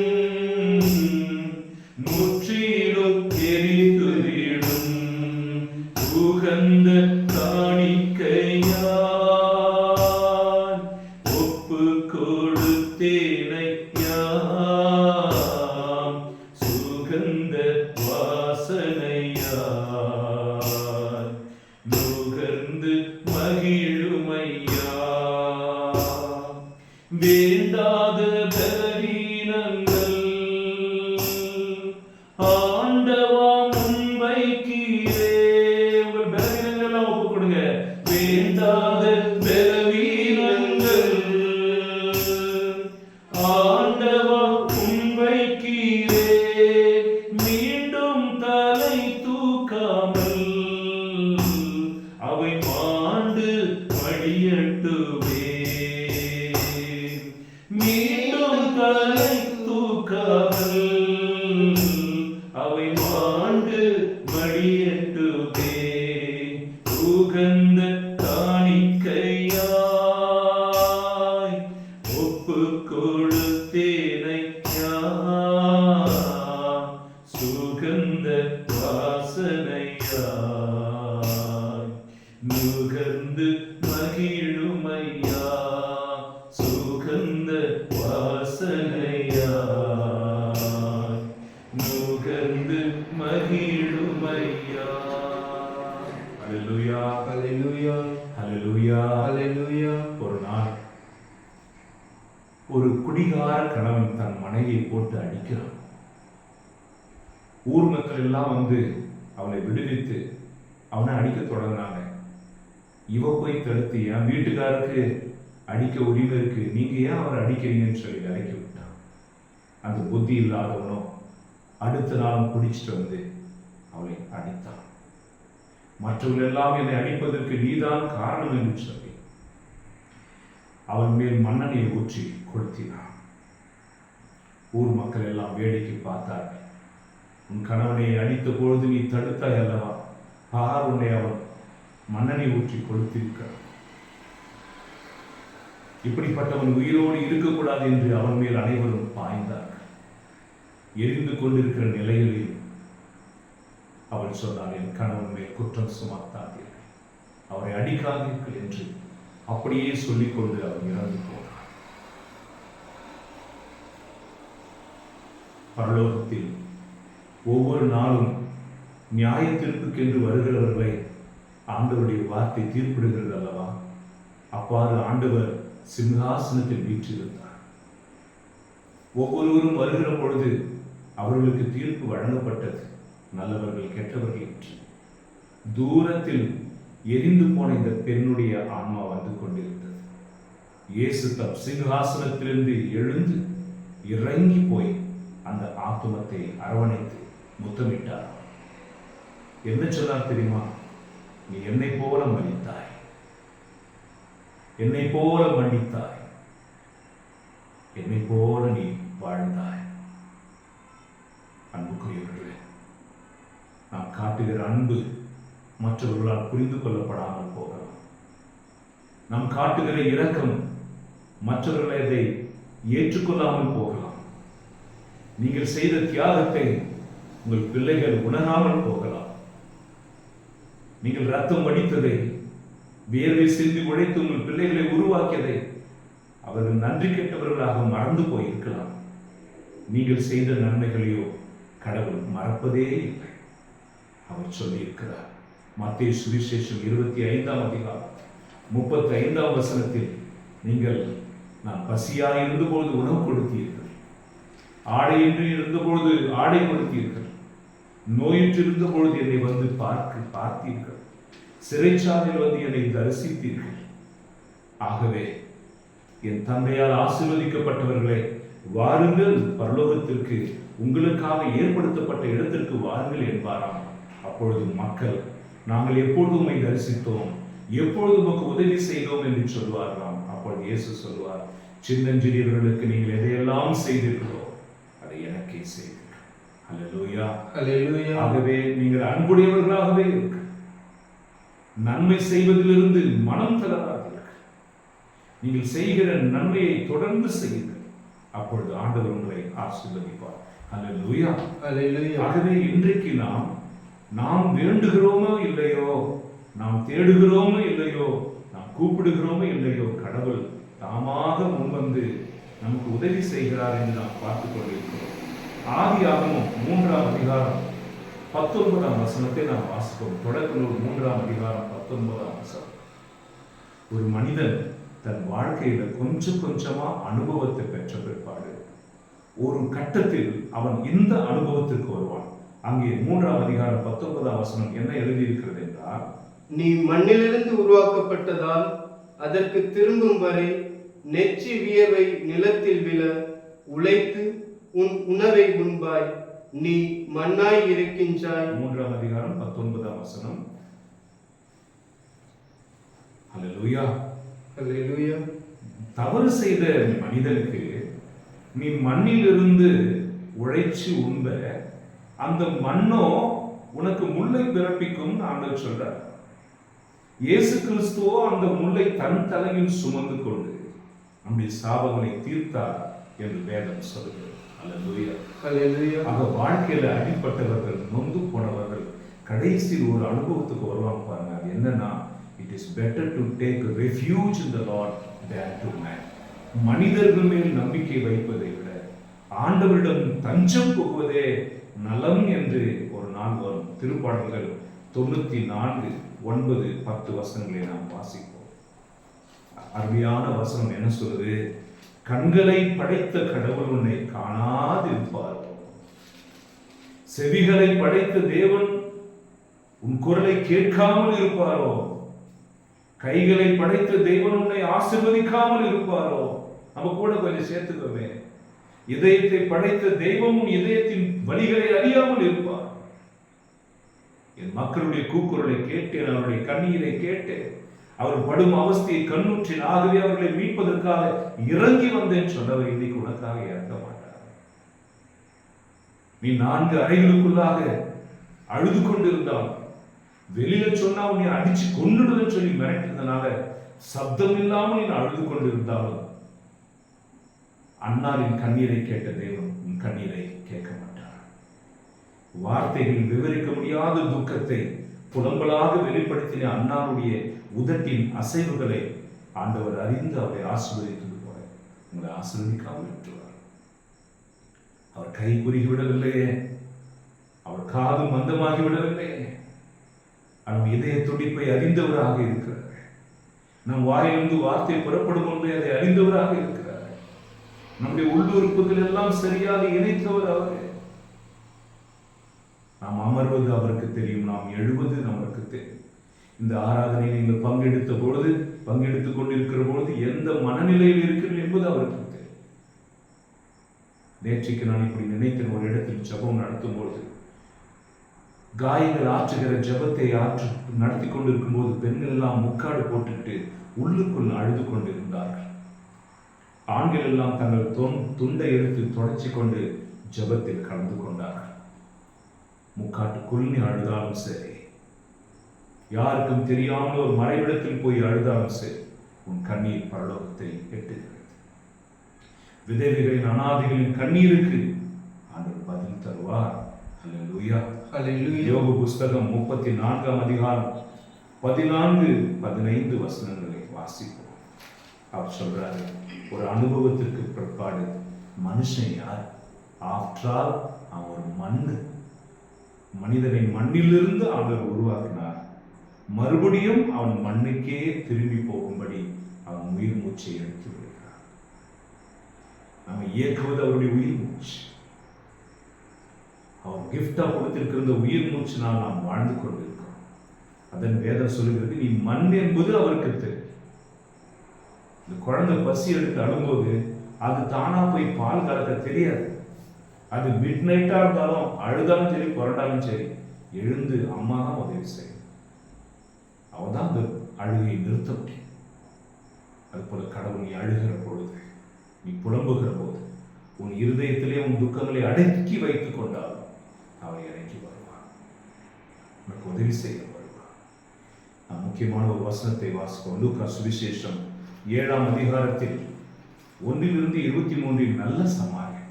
முற்றிலும் எரித்துவிடும். உகந்த காணிக்கையால் ஒப்பு கொடுத்தேனையாம், சுகந்த வாசனையால் நுகர்ந்து மகிழுமையா. வேண்டாத பலவீனங்கள் ஆண்டவா முன்வைக்கிறே. உங்கள் பலவீனங்கள் எல்லாம் ஒப்பு கொடுங்க. வேண்டாத பலவீனங்கள் ஆண்டவா முன்வைக்கிறே. மீண்டும் தலை தூக்காமல் அவை மாண்டு மடியட்டுமே. மீண்டும் தலை தூக்காமல் அவை மாண்டு மடியட்டுமே. உகந்த காணிக்கையாய் ஒப்பு கொடுத்தேனையா, சுகந்த வாசனையாய் நுகர்ந்து மகிழுமையா. சுகந்த வாசனையாய் நுகர்ந்து மகிழுமையா. ஹல்லேலூயா, ஹல்லேலூயா, ஹல்லேலூயா, ஹல்லேலூயா. ஒரு நாள் ஒரு குடிகார கணவன் தன் மனைவியை போட்டு அடிக்கிறான். ஊர் மக்கள் எல்லாம் வந்து அவனை விடுவித்து அவனை அடிக்க தொடங்கினாங்க. இவ போய் தடுத்து, என் வீட்டுக்காருக்கு அடிக்க உரிமை இருக்கு, நீங்க ஏன் அவரை அடிக்கிறீங்கன்னு சொல்லி விலக்கி விட்டான். அந்த புத்தி இல்லாதவனோ அடுத்த நாளும் குடிச்சிட்டு வந்து அவளை அடித்தான். மற்றவர்கள் எல்லாம் என்னை அடிப்பதற்கு நீதான் காரணம் என்று சொல்லி அவன் மேல் மண்ணெண்ணெயை ஊற்றி கொளுத்தினான். ஊர் மக்கள் எல்லாம் வேடிக்கை பார்த்தார்கள். உன் கணவனை அடித்த பொழுது நீ தடுத்தாய் அல்லவா, ஆர் உன்னை அவன் மண்ணெண்ணெய் ஊற்றி கொளுத்திருக்கிறான். இப்படிப்பட்டவன் உயிரோடு இருக்கக்கூடாது என்று அவன் மேல் அனைவரும் பாய்ந்தார்கள். எரிந்து கொண்டிருக்கிற நிலையிலேயும் அவள் சொன்னாள், என் கணவன் மேல் குற்றம் சுமத்தாதீர்கள், அவரை அடிக்காதீர்கள் என்று அப்படியே சொல்லிக்கொண்டு அவன் இறந்து போனான். பரலோகத்தில் ஒவ்வொரு நாளும் நியாய தீர்ப்புக்கென்று வருகிறவர்களை ஆண்டவருடைய வார்த்தை தீர்ப்பிடுகிறது அல்லவா. அவ்வாறு ஆண்டவர் சிம்ஹாசனத்தில் வீற்றிருந்தார். ஒவ்வொருவரும் வருகிற பொழுது அவர்களுக்கு தீர்ப்பு வழங்கப்பட்டது, நல்லவர்கள் கெட்டவர்கள் என்று. தூரத்தில் எரிந்து போன இந்த பெண்ணுடைய ஆன்மா வந்து கொண்டிருந்தது. இயேசு தம் சிங்காசனத்திலிருந்து எழுந்து இறங்கி போய் அந்த ஆத்துமத்தை அரவணைத்து முத்தமிட்டார். என்ன சொன்னார் தெரியுமா? நீ என்னை போல மன்னித்தாய், என்னை போல மன்னித்தாய், என்னை போல நீ வாழ்ந்தாய். அன்புக்குரியவர்களே, நாம் காட்டுகிற அன்பு மற்றவர்களால் புரிந்து கொள்ளப்படாமல் போகலாம். நாம் காட்டுகிற இரக்கம் மற்றவர்களை அதை ஏற்றுக்கொள்ளாமல் போகலாம். நீங்கள் செய்த தியாகத்தை உங்கள் பிள்ளைகள் உணராமல் போகலாம். நீங்கள் ரத்தம் வடித்ததை, வேர்வை சிந்தி உழைத்து உங்கள் பிள்ளைகளை உருவாக்கியதை அவர்கள் நன்றி கெட்டவர்களாக மறந்து போயிருக்கலாம். நீங்கள் செய்த நன்மைகளையோ கடவுள் மறப்பதே இல்லை. அவர் சொல்லியிருக்கிறார். மத்தேயு சுவிசேஷம் 25ஆம் அதிகாரம் 35ஆம் வசனத்தில், நீங்கள் நான் பசியாய் இருந்தபோது உணவு கொடுத்தீர்கள், ஆடையின்றி இருந்தபொழுது ஆடை கொடுத்தீர்கள், நோயிற்று இருந்த பொழுது என்னை வந்து பார்த்தீர்கள், சிறைச்சாலையில் வந்து என்னை தரிசித்தீர்கள். ஆகவே என் தந்தையால் ஆசீர்வதிக்கப்பட்டவர்களே, வாருங்கள், பரலோகத்திற்கு உங்களுக்காக ஏற்படுத்தப்பட்ட இடத்திற்கு வாருங்கள் என்பாராம். அப்பொழுது மக்கள், நாங்கள் எப்பொழுது உம்மை தரிசித்தோம், எப்பொழுது உமக்கு உதவி செய்தோம் என்று சொல்வார்களாம். அப்பொழுது இயேசு சொல்வார், சின்னஞ்சிறியவர்களுக்கு நீங்கள் எதையெல்லாம் செய்தீர்களோ அதை எனக்கே செய்தீர்கள். அல்லேலூயா. அல்லேலூயா. ஆகவே நீங்கள் அன்புடையவர்களாகவே இருக்க, நன்மை செய்வதிலிருந்து மனம் தளராதீர்கள். நீங்கள் செய்கிற நன்மையை தொடர்ந்து செய்யுங்கள். அப்பொழுது ஆண்டவர் உங்களை ஆசீர்வதிப்பார். அல்லேலூயா. அல்லேலூயா. ஆகவே இன்றைக்கு நாம் வேண்டுகிறோமோ இல்லையோ, நாம் தேடுகிறோமோ இல்லையோ, நாம் கூப்பிடுகிறோமோ இல்லையோ, கடவுள் தாமாக முன்வந்து நமக்கு உதவி செய்கிறார் என்று நாம் பார்த்துக் கொண்டிருக்கிறோம். ஆதியாகமம் 3ஆம் அதிகாரம் 19ஆம் வசனத்தை நாம் வாசிப்போம். தொடக்க நூல் 3ஆம் அதிகாரம் 19ஆம் வசனம். ஒரு மனிதன் தன் வாழ்க்கையில கொஞ்சம் கொஞ்சமா அனுபவத்தை பெற்ற பிற்பாடு ஒரு கட்டத்தில் அவன் இந்த அனுபவத்திற்கு வருவான். அங்கே 3ஆம் அதிகாரம் 19ஆம் வசனம் என்ன எழுதியிருக்கிறது என்றால், நீ மண்ணிலிருந்து உருவாக்கப்பட்டதால் அதற்கு திரும்பும் வரை நெற்றி வியர்வை நிலத்தில் விழ உழைத்து உன் உணவை உண்பாய், நீ மண்ணாய் இருக்கின்றாய். 3ஆம் அதிகாரம் 19ஆம் வசனம். அல்லேலூயா. அல்லேலூயா. தவறு செய்த மனிதனுக்கு நீ மண்ணிலிருந்து உழைச்சு உண்ப, அந்த மண்ணோ உனக்கு முல்லை பிறப்பிக்கும் ஆண்டவர் சொல்றார். இயேசு கிறிஸ்துவோ அந்த முல்லை தன் தலையில் சுமந்து கொண்டு நம்முடைய சாபங்களை தீர்த்தார் என்று வேதம் சொல்கிறது. அல்லேலூயா. அல்லேலூயா. ஆக வாழ்க்கையில அடிப்பட்டவர்கள், நொந்து போனவர்கள் கடைசியில் ஒரு அனுபவத்துக்கு வருவாங்க பாருங்க. அது என்னன்னா, it is better to take refuge in the Lord than to man. மனிதர்கள் மேல் நம்பிக்கை வைப்பதை விட ஆண்டவரிடம் தஞ்சம் புகுவதே நலம் என்று ஒரு நாள் வரும். திருப்பாடல்கள் 94 9 10 வசனங்களை நாம் வாசிப்போம். அருமையான வசனம் என்ன சொல்லுது? கண்களை படைத்த கடவுள் உன்னை காணாதிருப்பார், செவிகளை படைத்த தேவன் உன் குரலை கேட்காமல் இருப்பாரோ, கைகளை படைத்த தேவன் உன்னை ஆசீர்வதிக்காமல் இருப்பாரோ. நம்ம கூட கொஞ்சம் சேர்த்துக்கோமே. இதயத்தை படைத்த தெய்வம் உன் இதயத்தின் வழிகளை அறியாமல் இருப்பார். என் மக்களுடைய கூக்குரலை கேட்டேன், அவருடைய கண்ணீரை கேட்டேன், அவர் படும் அவஸ்தையை கண்ணுற்றின், ஆகவே அவர்களை மீட்பதற்காக இறங்கி வந்தேன் சொன்னவர் இன்னைக்கு உனக்காக இறங்க மாட்டார். நீ 4 அறைகளுக்குள்ளாக அழுது கொண்டிருந்தால், வெளியில சொன்னா உன்னை அடிச்சு கொண்டுடுன்னு சொல்லி மிரட்டினதுனால சப்தம் இல்லாமல் நீ அழுது கொண்டிருந்தாலும், அன்னாரின் கண்ணீரை கேட்ட தேவன் உன் கண்ணீரை கேட்க மாட்டார். வார்த்தைகள் விவரிக்க முடியாத துக்கத்தை புலம்பலாக வெளிப்படுத்தின அன்னாருடைய உதட்டின் அசைவுகளை ஆண்டவர் அறிந்து அவரை ஆசீர்வதித்தது போல உங்களை ஆசீர்வதிக்காமல் விட்டுவார். அவர் கை குறுகி விடவில்லையே, அவர் காது மந்தமாகி விடவில்லையே. நம் இதய துடிப்பை அறிந்தவராக இருக்கிறார். நம் வாயிலிருந்து வார்த்தை புறப்படும் ஒன்றை அதை அறிந்தவராக இருக்கிறார். நம்முடைய உள்ளுறுப்புகள் எல்லாம் சரியாக இணைத்தவர் அவரே. நாம் அமர்வது அவருக்கு தெரியும், நாம் எழுவது நமக்கு தெரியும். இந்த ஆராதனையை நீங்கள் பங்கெடுத்துக் கொண்டிருக்கிற பொழுது எந்த மனநிலையில் இருக்கிறீர்கள் என்பது அவருக்கு தெரியும். நேற்றைக்கு நான் இப்படி நினைத்தேன். ஒரு இடத்தில் ஜெபம் நடத்தும் பொழுது காயங்கள் ஆற்றுகிற ஜெபத்தை நடத்தி கொண்டிருக்கும் போது பெண்கள் எல்லாம் முக்காடு போட்டுக்கிட்டு உள்ளுக்குள் அழுது கொண்டிருந்தார்கள். ஆண்கள் எல்லாம் தங்கள் துண்டை எடுத்து தொடச்சி கொண்டு ஜெபத்தில் கலந்து கொண்டார்கள். முக்காட்டுக்குள் நீ அழுதாலும் சரி, யாருக்கும் தெரியாமல் ஒரு மறைவிடத்தில் போய் அழுதாலும் சரி, உன் கண்ணீர் பரலோகத்தை எட்டுகிறது. விதவைகளின் அனாதைகளின் கண்ணீருக்கு ஆண்டவர் பதில் தருவார். அல்லேலூயா. அல்லேலூயா. யோபு புஸ்தகம் 34ஆம் அதிகாரம் 14-15 வசனங்களை வாசிப்போம். அவர் சொல்றாரு, ஒரு அனுபவத்திற்கு பிற்பாடு மனுஷன் யார்? ஆஃப்டர் ஆல் அவன் ஒரு மண்ணு. மனிதனை மண்ணிலிருந்து அவர் உருவாக்கினார். மறுபடியும் அவன் மண்ணுக்கே திரும்பி போகும்படி அவன் உயிர் மூச்சை எடுத்து விடுகிறார். நம்ம இயக்குவது அவருடைய உயிர் மூச்சு. அவர் கிஃப்டா கொடுத்திருக்கிற உயிர் மூச்சினால் நாம் வாழ்ந்து கொண்டிருக்கிறோம். அதன் வேதம் சொல்லுகிறது, நீ மண் என்பது அவருக்கு தெரியும். இந்த குழந்தை பசி எடுத்து அழும்போது அது தானா போய் பால் கறக்க தெரியாது. அது மிட் நைட்டா இருந்தாலும் அழுதாலும் சரி புரண்டாலும் சரி எழுந்து அம்மா தான் உதவி செய்யும். அவதான் அந்த அழுகையை நிறுத்த முடியும். அது போல கடவுள் நீ அழுகிற பொழுது, நீ புலம்புகிற போது, உன் இருதயத்திலே உன் துக்கங்களை அடக்கி வைத்துக் கொண்டாலும் அவர் இறங்கி வருவார், உனக்கு உதவி செய்ய வருவார். நான் முக்கியமான ஒரு வசனத்தை வாசிப்போம். லூக்கா சுவிசேஷம் 7ஆம் அதிகாரத்தில் 1-23 நல்ல சமாரியம்.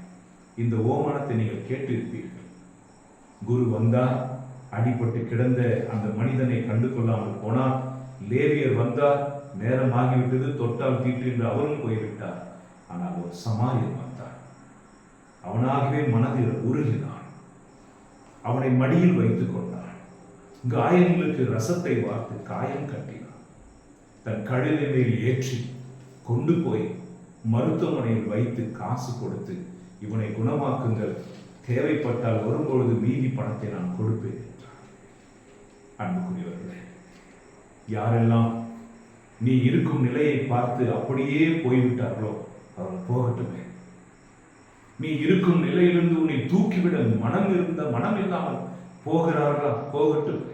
இந்த ஓமானத்தை நீங்கள் கேட்டிருப்பீர்கள். குரு வந்தார், அடிபட்டு கிடந்த அந்த மனிதனை கண்டு கொள்ளாமல் போனார். லேவியர் வந்தார், நேரம் ஆகிவிட்டது, தொட்டால் தீட்டு என்று அவரும் போய்விட்டார். ஆனால் ஒரு சமாரியன் வந்தார். அவனாகவே மனதில் உருகினான். அவனை மடியில் வைத்துக் கொண்டான். காயங்களுக்கு ரசத்தை வார்த்து காயம் கட்டினான். தன் கழுதை மேல் ஏற்றி கொண்டு போய் மருத்துவமனையில் வைத்து காசு கொடுத்து, இவனை குணமாக்குங்கள், தேவைப்பட்டால் வரும்பொழுது மீதி பணத்தை நான் கொடுப்பேன் என்றார். அன்புக்குரியவர்களே, யாரெல்லாம் நீ இருக்கும் நிலையை பார்த்து அப்படியே போய்விட்டார்களோ அவர்கள் போகட்டுமே. நீ இருக்கும் நிலையிலிருந்து உன்னை தூக்கிவிட மனம் இல்லாமல் போகிறார்களா, போகட்டும்.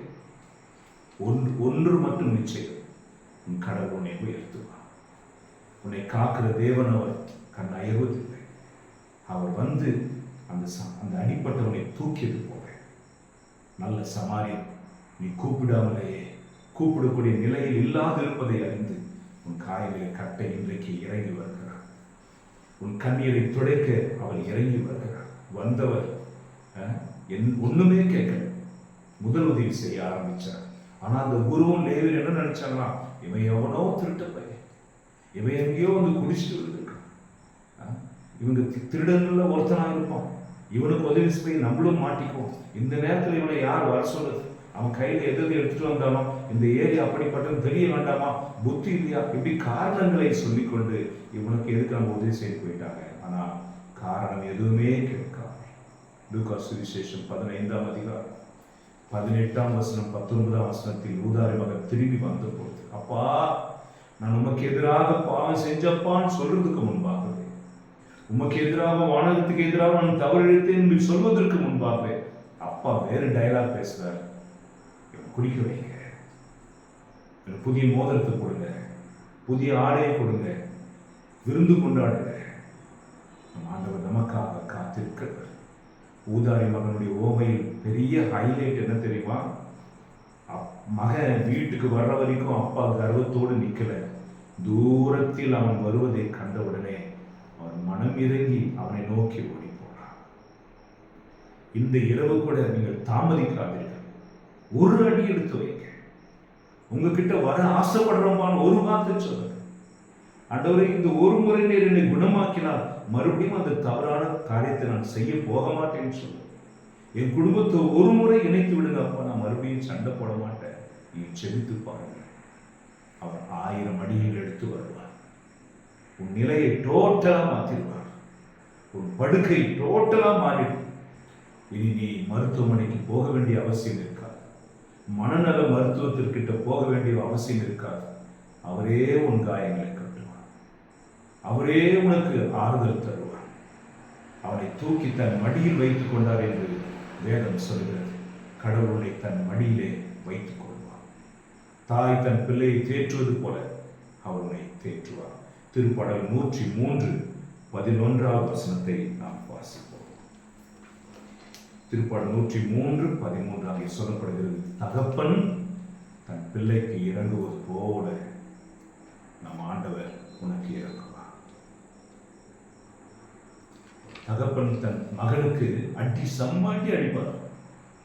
ஒன்று மட்டும் நிச்சயம், உன் கடவுள் உன்னை உயர்த்துவார். உன்னை காக்கிற தேவன் அவர் கண் அயர்வதில்லை. அவர் வந்து அந்த அடிப்பட்டவனை தூக்கியது போல நல்ல சமாரியம். நீ கூப்பிடாமலேயே, கூப்பிடக்கூடிய நிலையில் இல்லாது இருப்பதை அறிந்து உன் காயங்களை கட்ட இன்றைக்கு இறங்கி வருகிறார். உன் கண்ணீரை துடைக்க அவர் இறங்கி வருகிறார். வந்தவர் ஒண்ணுமே கேட்கல, முதல் உதவி செய்ய ஆரம்பிச்சார். ஆனா அந்த குருவும் லேவியர் என்ன நினைச்சாங்களா, இவன் எவனோ திருட்ட பையன், இவன் எங்கேயோ வந்து குடிச்சிட்டு இருந்திருக்கான், இவங்க திருடன்ல ஒருத்தனா இருப்பான், இவனுக்கு உதவி செய்ய நம்மளும் மாட்டிக்குவோம், இந்த நேரத்தில் இவனை யார் வர சொல்றது, அவன் கையில எது எடுத்துட்டு வந்தாலும் இந்த ஏரியா அப்படிப்பட்டது தெரிய வேண்டாமா, புத்தி இல்லையா, இப்படி காரணங்களை சொல்லிக்கொண்டு இவனுக்கு எதுக்கு நம்ம உதவி செய்து போயிட்டாங்க. ஆனா காரணம் எதுவுமே கேட்காம லூக்கா சுவிசேஷம் 15ஆம் அதிகாரம் 18ஆம் வசனம் 19ஆம் வசனத்தில் ஊதாரி மகன் திரும்பி வந்த போது, அப்பா நான் உமக்கு எதிராக பாவம் செஞ்சப்பான்னு சொல்றதுக்கு முன்பாகவே, உமக்கு எதிராக வானகத்துக்கு எதிராக நான் தவறிழைத்தேன் என்று சொல்வதற்கு முன்பாகவே அப்பா வேறு டயலாக் பேசுறாரு. குடிக்க வைங்க, புதிய மோதிரத்தை கொடுங்க, புதிய ஆடையை கொடுங்க, விருந்து கொண்டாடுங்க. ஆண்டவர் நமக்காக காத்திருக்கிறார். ஊதாரி மகனுடைய ஓமையில் பெரிய ஹைலைட் என்ன தெரியுமா, மகன் வீட்டுக்கு வர்ற வரைக்கும் அப்பா கர்வத்தோடு நிக்கல, தூரத்தில் அவன் வருவதை கண்டவுடனே அவன் மனம் இறங்கி அவனை நோக்கி ஓடி போனான். இந்த இரவு கூட நீங்கள் தாமதிக்காதீர்கள், ஒரு அடி எடுத்து வைங்க. உங்ககிட்ட வர ஆசைப்படுறோமான்னு ஒரு வார்த்தை சொல்லுங்க. ஆண்டவரே, இந்த ஒரு முறை நீர் என்னை குணமாக்கினால் மறுபடியும் அந்த தவறான காரியத்தை நான் செய்ய போக மாட்டேன்னு சொல்லுங்க. என் குடும்பத்தை ஒரு முறை இணைத்து விடுங்க அப்பா, நான் மறுபடியும் சண்டை போட மாட்டேன். நீ செலுத்து பாருங்க, அவர் 1000 அடிகள் எடுத்து வருவார். உன் நிலையை டோட்டலா மாற்றிடுவார். உன் படுக்கை டோட்டலா மாறிடும். இனி நீ மருத்துவமனைக்கு போக வேண்டிய அவசியம் இருக்காது, மனநல மருத்துவத்திற்கிட்ட போக வேண்டிய அவசியம் இருக்காது. அவரே உன் காயங்களை கட்டுவார், அவரே உனக்கு ஆறுதல் தருவார். அவனை தூக்கி தன் மடியில் வைத்துக் கொண்டார் என்று வேதம் சொல்கிறது. கடவுளை தன் மடியிலே வைத்துக் கொள்வார். தாய் தன் பிள்ளையை தேற்றுவது போல அவனை தேற்றுவார். திருப்பாடல் 103:11 வசனத்தை நாம் வாசிப்போம். திருப்பாடல் 103:13 அங்கே சொல்லப்படுகிறது, தகப்பன் தன் பிள்ளைக்கு இறங்குவது போல நம் ஆண்டவர் உனக்கு இறங்குவார். தகப்பன் தன் மகனுக்கு அடி சம்மாட்டி அடிப்பார்.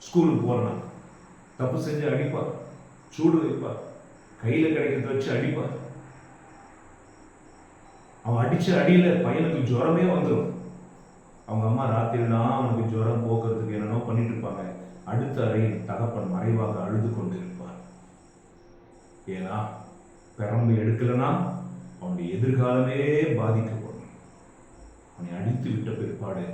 ஸ்கூலுக்கு போறான், தப்பு செஞ்சு அடிப்பார், சூடு வைப்பார், கையில கிடைக்கிறத வச்சு அடிப்பார். அவன் அடிச்ச அடியில பையனுக்கு ஜுரமே வந்துடும். அவங்க அம்மா ராத்திரிலாம் அவனுக்கு ஜுரம் போக்குறதுக்கு என்னென்னோ பண்ணிட்டு இருப்பாங்க. அடுத்த அறையில் தகப்பன் மறைவாக அழுது கொண்டு இருப்பார். ஏன்னா பெரம்பு எடுக்கலன்னா அவனுடைய எதிர்காலமே பாதிக்கப்படும். அவனை அடித்து விட்ட பிற்பாடு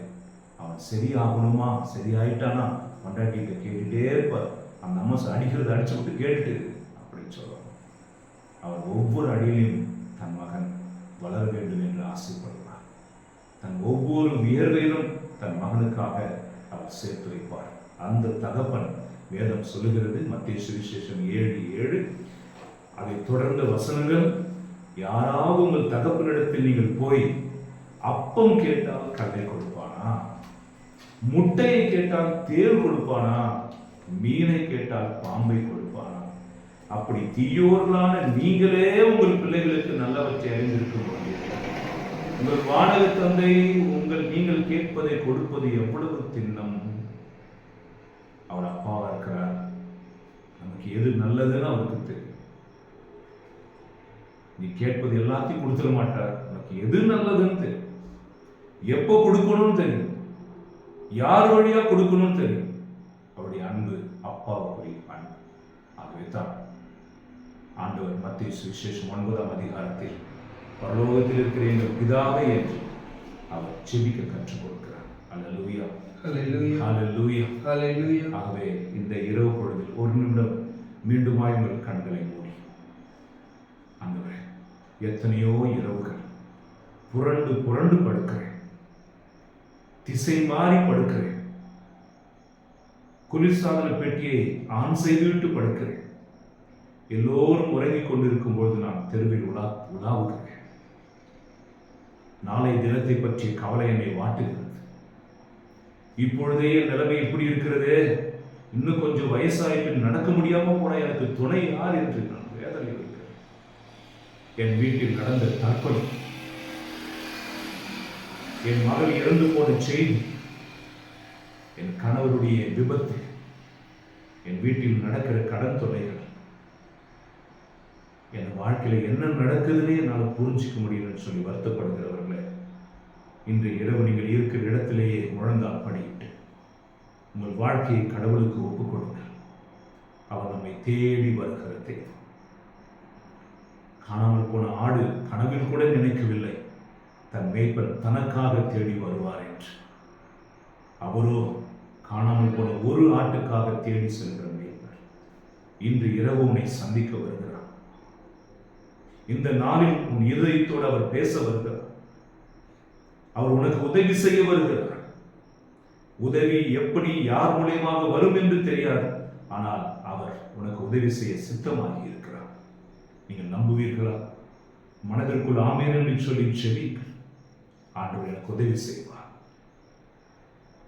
அவன் சரியாகணுமா, சரியாயிட்டானா கொண்டாட்டிகிட்ட கேட்டுட்டே இருப்பார். அந்த அம்மா அடிக்கிறத அடிச்சு விட்டு கேட்டுட்டு அப்படின்னு சொல்லுவாங்க. அவர் ஒவ்வொரு அடியிலும் தன் மகன் வளர வேண்டும் என்று ஆசைப்படுவார். தன் ஒவ்வொரு வியர்வையிலும் தன் மகனுக்காக அவர் சேர்த்து வைப்பார். அந்த தகப்பன் வேதம் சொல்லுகிறது, மத்தேயு சுவிசேஷம் 7:7. அதை தொடர்ந்த வசனங்கள், யாராவது உங்கள் தகப்பனிடத்தில் நீங்கள் போய் அப்பம் கேட்டால் கல்லை கொடுப்பானா, முட்டையை கேட்டால் தேள் கொடுப்பானா? மீனை கேட்டால் பாம்பை கொடுப்பானா? அப்படி தீயோர்களான நீங்களே உங்கள் பிள்ளைகளுக்கு நல்லவற்றை அறிந்திருக்க முடியும். உங்கள் வானக தந்தை நீங்கள் கேட்பதை கொடுப்பது எவ்வளவு திண்ணம். அவர் அப்பாவா இருக்கிறார். நமக்கு எது நல்லதுன்னு அவருக்கு தெரியும். நீ கேட்பது எல்லாத்தையும் கொடுத்துட மாட்டார். உனக்கு எது நல்லதுன்னு தெரியும், எப்போ கொடுக்கணும்னு தெரியும், யார் வழியா கொடுக்கணும்னு தெரியும். அவருடைய அன்பு அப்பாவுக்குரிய அன்பு. ஆகவே தான் ஆண்டவர் மத்தேயு சுவிசேஷம் 9ஆம் அதிகாரத்தில் பரலோகத்தில் இருக்கிற எங்கள் பிதாவே என்று அவர் செபிக்க கற்றுக் கொடுக்கிறார். அல்லேலூயா, அல்லேலூயா, அல்லேலூயா, அல்லேலூயா. ஆகவே இந்த இரவு பொழுதில் ஒரு நிமிடம் மீண்டுமாய் உங்கள் கண்களை மூடி, ஆண்டவரே, எத்தனையோ இரவுகள் புரண்டு புரண்டு படுக்கிறேன், திசை மாறி படுக்கிறேன், குளிர்சாதன பெட்டியை ஆன் செய்துவிட்டு படுக்கிறேன். எல்லோரும் உறங்கிக் கொண்டிருக்கும் பொழுது நான் தெருவில் உலாவுகிறேன். நாளை தினத்தை பற்றிய கவலை என்னை வாட்டுகிறது. இப்பொழுதே என் நிலைமை இப்படி இருக்கிறது, இன்னும் கொஞ்சம் வயசாயிட்டு நடக்க முடியாம போன எனக்கு துணை யார் என்று நான் வேதனை இருக்கிறேன். என் வீட்டில் நடந்த தற்கொலை, என் மகள் இறந்து போன செய்தி, என் கணவருடைய விபத்து, என் வீட்டில் நடக்கிற கடன் தொல்லைகள், என் வாழ்க்கையில என்ன நடக்குதுன்னே என்னால் புரிஞ்சிக்க முடியலன்னு சொல்லி வருத்தப்படுகிறவர்களே, இன்று இரவு நீங்கள் இருக்கிற இடத்திலேயே முழந்தால் படியிட்டு உங்கள் வாழ்க்கையை கடவுளுக்கு ஒப்புக் கொடுங்கள். அவர் நம்மை தேடி வருகிற தெய்வம். காணாமல் போன ஆடு கனவில் கூட நினைக்கவில்லை தன் மேய்ப்பன் தனக்காக தேடி வருவார் என்று. அவரோ காணாமல் போன ஒரு ஆட்டுக்காக தேடி செல்கிற மேய்ப்பர். இன்று இரவு உன்னை சந்திக்க வருகிறார். இந்த நாளில் உன் இதயத்தோடு அவர் பேச வருகிறார். அவர் உனக்கு உதவி செய்ய வருகிறார். உதவி எப்படி யார் மூலியமாக வரும் என்று தெரியாது, ஆனால் அவர் உனக்கு உதவி செய்ய சித்தமாகி இருக்கிறார். நீங்கள் நம்புவீர்களா? மனதிற்குள் ஆமென் என்று சொல்லி செபியுங்கள். ஆண்டவர் எனக்கு உதவி செய்வார்.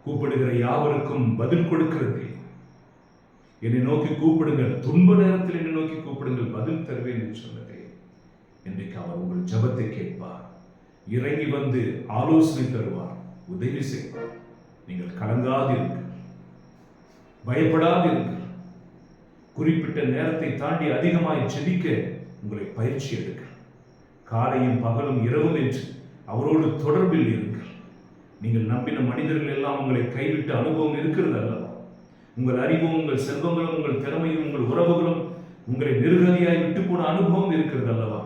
கூப்பிடுகிற யாவருக்கும் பதில் கொடுக்கிறது. என்னை நோக்கி கூப்பிடுங்கள், துன்ப நேரத்தில் என்னை நோக்கி கூப்பிடுங்கள், பதில் தருவேன் என்று சொன்னதே. இன்றைக்கு அவர் உங்கள் ஜெபத்தை கேட்பார், இறங்கி வந்து ஆலோசனை தருவார், உதவி செய்வார். நீங்கள் கலங்காதீர்கள், பயப்படாதீர்கள். குறிப்பிட்ட நேரத்தை தாண்டி அதிகமாய் செபிக்க உங்களை பயிற்சி எடுங்கள். காலையும் பகலும் இரவும் என்று அவரோடு தொடர்பில் இருங்கள். நீங்கள் நம்பின மனிதர்கள் எல்லாம் உங்களை கைவிட்ட அனுபவம் இருக்கிறது அல்லவா? உங்கள் அறிவும், உங்கள் செல்வங்களும், உங்கள் திறமையும், உங்கள் உறவுகளும் உங்களை நிர்கதியாய் விட்டு போன அனுபவம் இருக்கிறது அல்லவா?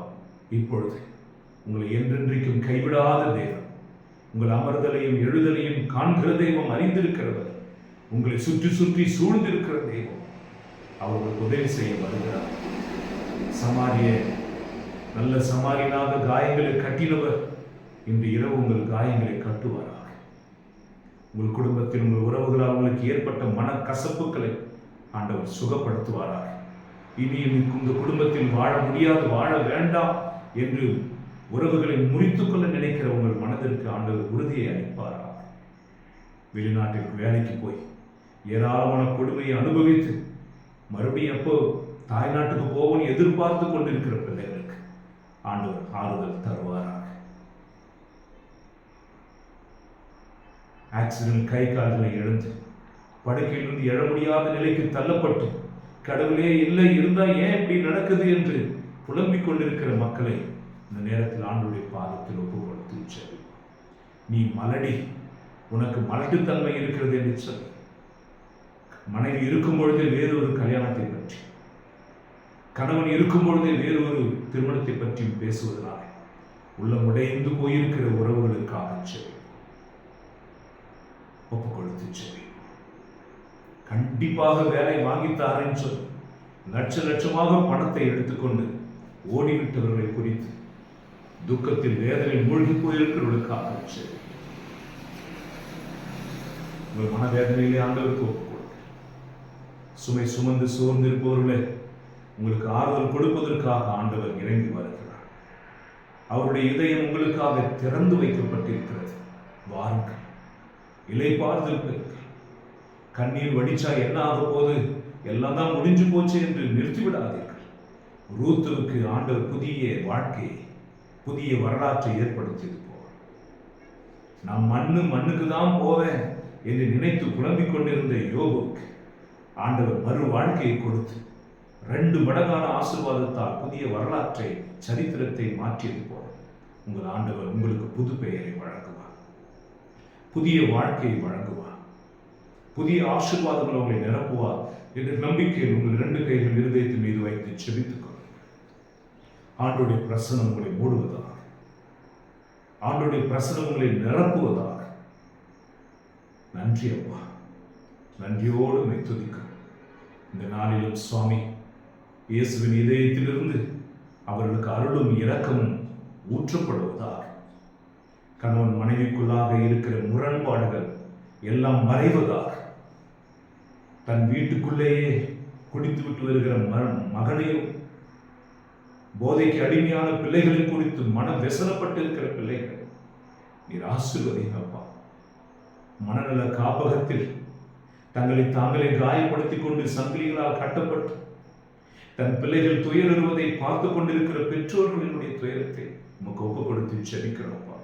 இப்பொழுது உங்களை என்றென்றைக்கும் கைவிடாத தெய்வம், உங்கள் அமர்தலையும் எழுதலையும் காண்கிற தெய்வம், அறிந்திருக்கிறவர், உங்களை சுற்றி சுற்றி சூழ்ந்திருக்கிற தெய்வம், அவர்களுக்கு உதவி செய்ய வருகிறார். நல்ல சமாரியனாக காயங்களை கட்டினவர் இன்று இரவு உங்கள் காயங்களை கட்டுவாராக. உங்கள் குடும்பத்தில் உங்கள் உறவுகளால் உங்களுக்கு ஏற்பட்ட மனக்கசப்புகளை ஆண்டவர் சுகப்படுத்துவாராக. இனியும் இந்த குடும்பத்தில் வாழ முடியாது, வாழ வேண்டாம் என்று உறவுகளை முறித்துக் கொள்ள நினைக்கிற உங்கள் மனதிற்கு ஆண்டவர் உறுதியை அளிப்பாராக. வெளிநாட்டிற்கு வேலைக்கு போய் ஏராளமான கொடுமையை அனுபவித்து மறுபடியும் எப்போ தாய்நாட்டுக்கு போவோன்னு எதிர்பார்த்து கொண்டிருக்கிற பிள்ளைகளுக்கு ஆண்டவர் ஆறுதல் தருவாராக. ஆக்சிடென்ட் கை கால்களை இழந்து படுக்கையிலிருந்து எழ முடியாத நிலைக்கு தள்ளப்பட்டு கடவுளே இல்லை இருந்தா ஏன் இப்படி நடக்குது என்று புலம்பிக் கொண்டிருக்கிற மக்களை இந்த நேரத்தில் ஆண்டவருடைய பாதத்தில் ஒப்புக்கொடுத்து செல். நீ மலடி, உனக்கு மலட்டுத்தன்மை இருக்கிறது என்று சொல். மனைவி இருக்கும் பொழுதே வேறொரு கல்யாணத்தை பற்றி, கணவன் இருக்கும் பொழுதே வேறொரு திருமணத்தை பற்றி பேசுவதனால உள்ளம் உடைந்து போயிருக்கிற உறவுகளுக்காக செல். ஒப்புக்கொடுத்து செல். கண்டிப்பாக வேலை வாங்கித்தாரேன்னு சொல். லட்ச லட்சமாக பணத்தை எடுத்துக்கொண்டு ஓடிவிட்டவர்களை குறித்து துக்கத்தில் வேதனையில் மூழ்கி போயிருக்கிறவர்களுக்காக செல். உங்கள் மனவேதனையிலே ஆண்டவருக்கு ஒப்புக் கொடுங்க. சுமை சுமந்து சோர்ந்திருப்பவர்களே, உங்களுக்கு ஆறுதல் கொடுப்பதற்காக ஆண்டவர் இறங்கி வருகிறார். அவருடைய இதயம் உங்களுக்காக திறந்து வைக்கப்பட்டிருக்கிறது. வாருங்கள், இளைப்பாறுதல் பெறுங்கள். கண்ணீர் வடிச்சா என்ன ஆக போகுது, எல்லாம் தான் முடிஞ்சு போச்சு என்று நிறுத்திவிடாதீர்கள். ரூத்துவுக்கு ஆண்டவர் புதிய வாழ்க்கை, புதிய வரலாற்றை ஏற்படுத்தியது போல, நான் மண்ணுக்கு தான் போவேன் என்று நினைத்து புலம்பிக் கொண்டிருந்த யோபுக்கு ஆண்டவர் மறு வாழ்க்கையை கொடுத்து 2 மடங்கான ஆசீர்வாதத்தால் புதிய வரலாற்றை, சரித்திரத்தை மாற்றியது போல உங்கள் ஆண்டவர் உங்களுக்கு புது பெயரை வழங்குவார், புதிய வாழ்க்கையை வழங்குவார், புதிய ஆசீர்வாதங்கள் உங்களை நிரப்புவார் என்ற நம்பிக்கையில் உங்கள் 2 கைகள் இருதயத்தின் மீது வைத்து செபித்துக் கொள்ளுங்கள். ஆண்டோடைய பிரசனம் உங்களை மூடுவதாக, ஆண்டோடைய பிரசனம் உங்களை நிரப்புவதாக. நன்றி அப்பா, நன்றியோடு உம்மை துதிக்கிறோம். இந்த நாளிலும் சுவாமி இயேசுவின் இதயத்திலிருந்து அவர்களுக்கு அருளும் இரக்கமும் ஊற்றப்படுவதாக. கணவன் மனைவிக்குள்ளாக இருக்கிற முரண்பாடுகள் எல்லாம் மறைவதாக. தன் வீட்டுக்குள்ளேயே குடித்துவிட்டு வருகிற மகனையும், போதைக்கு அடிமையான பிள்ளைகளையும் குறித்து மனம் வெசனப்பட்டு இருக்கிற பிள்ளைகள் நீர் ஆசீர்வதிங்கப்பா. மனநல காப்பகத்தில் தங்களை தாங்களே காயப்படுத்திக் கொண்டு சங்கிலிகளால் கட்டப்பட்டு தன் பிள்ளைகள் துயருவதை பார்த்து கொண்டிருக்கிற பெற்றோர்களினுடைய துயரத்தை நமக்கு ஒப்பு கொடுத்து செபிக்கிறோம்ப்பா.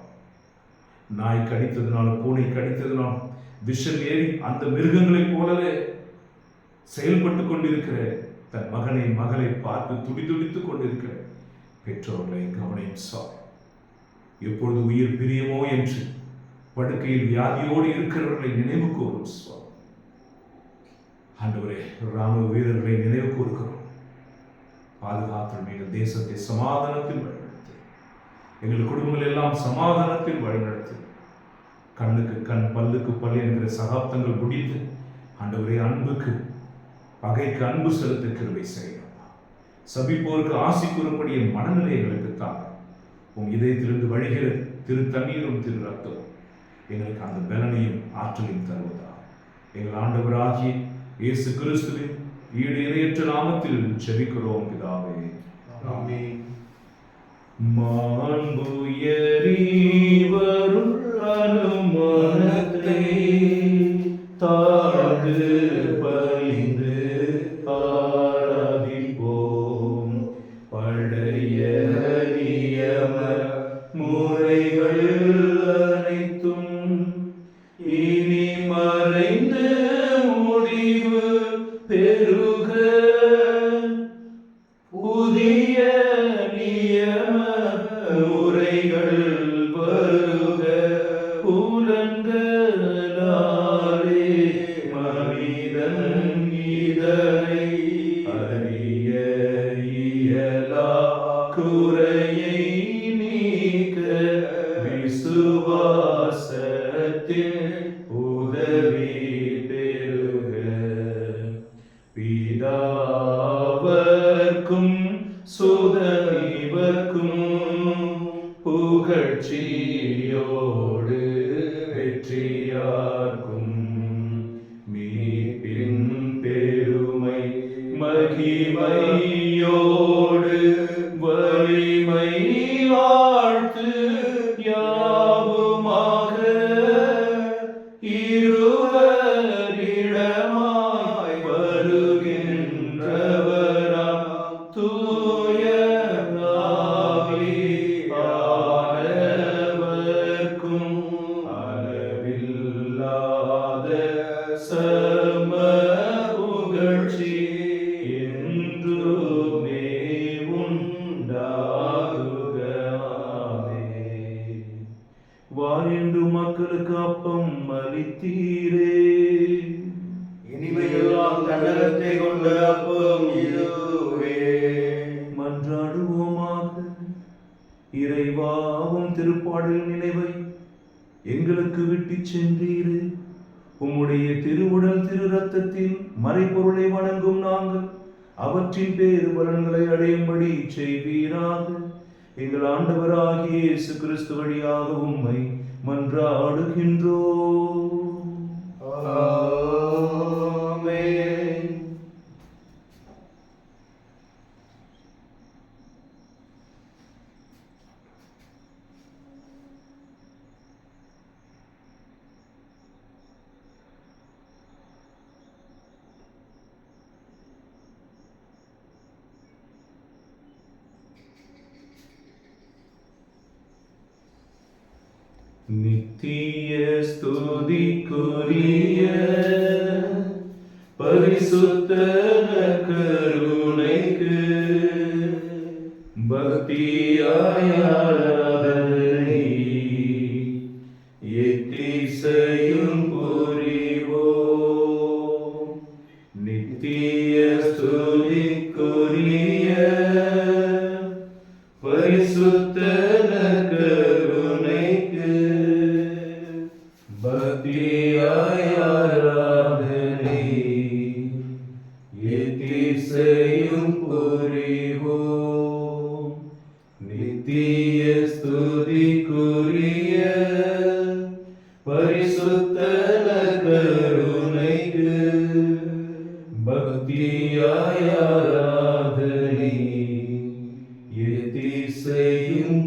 நாய் கடித்ததுனாலும் பூனை கடித்ததுனாலும் விஷம் ஏறி அந்த மிருகங்களைப் போலவே செயல்பட்டு கொண்டிருக்கிற தன் மகனை மகளை பார்த்து துடிதுடித்துக் கொண்டிருக்கிற பெற்றோர்களை கவனியும் சார். எப்பொழுது உயிர் பிரியமோ என்று படுக்கையில் வியாதியோடு இருக்கிறவர்களை நினைவு கூறும் சுவாமி. ஆண்டவரே, ராணுவ வீரர்களை நினைவு கூறுகிறோம். பாதுகாத்து எங்கள் தேசத்தை சமாதானத்தில் வழிநடத்து, எங்கள் குடும்பங்கள் எல்லாம் சமாதானத்தில் வழிநடத்து. கண்ணுக்கு கண், பல்லுக்கு பல் என்கிற சகாப்தங்கள் முடித்து ஆண்டவரே அன்புக்கு பகைக்கு அன்பு செலுத்த கிருபை செய்யலாம். சபிப்போருக்கு ஆசி கூறும்படிய மனநிலை எங்களுக்கு தாங்க. உன் இதயத்திலிருந்து வழிகிற திரு தண்ணீரும் திரு ரத்தம் எங்களுக்கு அந்த பலனையும் ஆற்றலையும் தருவதா. எங்கள் ஆண்டவராகிய இயேசு கிறிஸ்துவின் ஈடு இணையற்ற நாமத்தில் செபிக்கிறோம் பிதாவே, ஆமென். மாண்புயரி வரும் அனுமானத்தை தாழ்ந்து பணிந்து ஆராதிப்போம். பழைய நியம முறைகள் அனைத்தும் இனி மறைந்து முடிவு பெருக, புதிய நியம முறைகள் வருக. புலன்களாலே மனிதன் இதனை அறிய இயலா, குறையை நீக்க விசுவாசத்தில் உதவி பெறுக. பிதாவர்க்கும் சுதனிவர்க்கும் புகழ்ச்சியோடு வெற்றியார்க்கும் மீட்பின் பெருமை மகிமையோடு வலிமை வாழ்த்து யாவுமாக. இருவரிடமாய் வருகின்றவராம் தூய ஆவியானவர்க்கும் அளவில்லாத சம புகழ்ச்சி என்றுமே உண்டாகுக. ஆமென். வாரென்று மக்களுக்கு அப்பம் அளித்தீரே, இனிமையெல்லாம் தன்னகத்தை கொண்ட அப்பம் இதுவே. மன்றாடுவோமாக. இறைவாவும் திருப்பாடல் நினைவை எங்களுக்கு விட்டுச் சென்றீரே. உம்முடைய திருவுடல் திரு ரத்தத்தில் மறைபொருளை வணங்கும் நாங்கள் அவற்றின் பேரு பலன்களை அடையும்படி செய்வீராக. எங்கள் ஆண்டவராகிய இயேசு கிறிஸ்து வழியாக உம்மை மன்றாடுகின்றோம். ஆமென். நித்திய ஸ்துதிக்குரிய பரிசுத்த கருணைக்கு பக்தியாய் ஆராதனை எத்திசையும் புரிவோம். நித்திய ஸ்துதிக்குரிய பரிசுத்த கருணைக்கு பக்தியாய் ஆராதனை எத்திசையும் புரிவோம். நித்திய ஸ்துதிக்குரிய பரிசுத்த கருணைக்கு பக்தியாய் ஆராதனை எத்திசையும்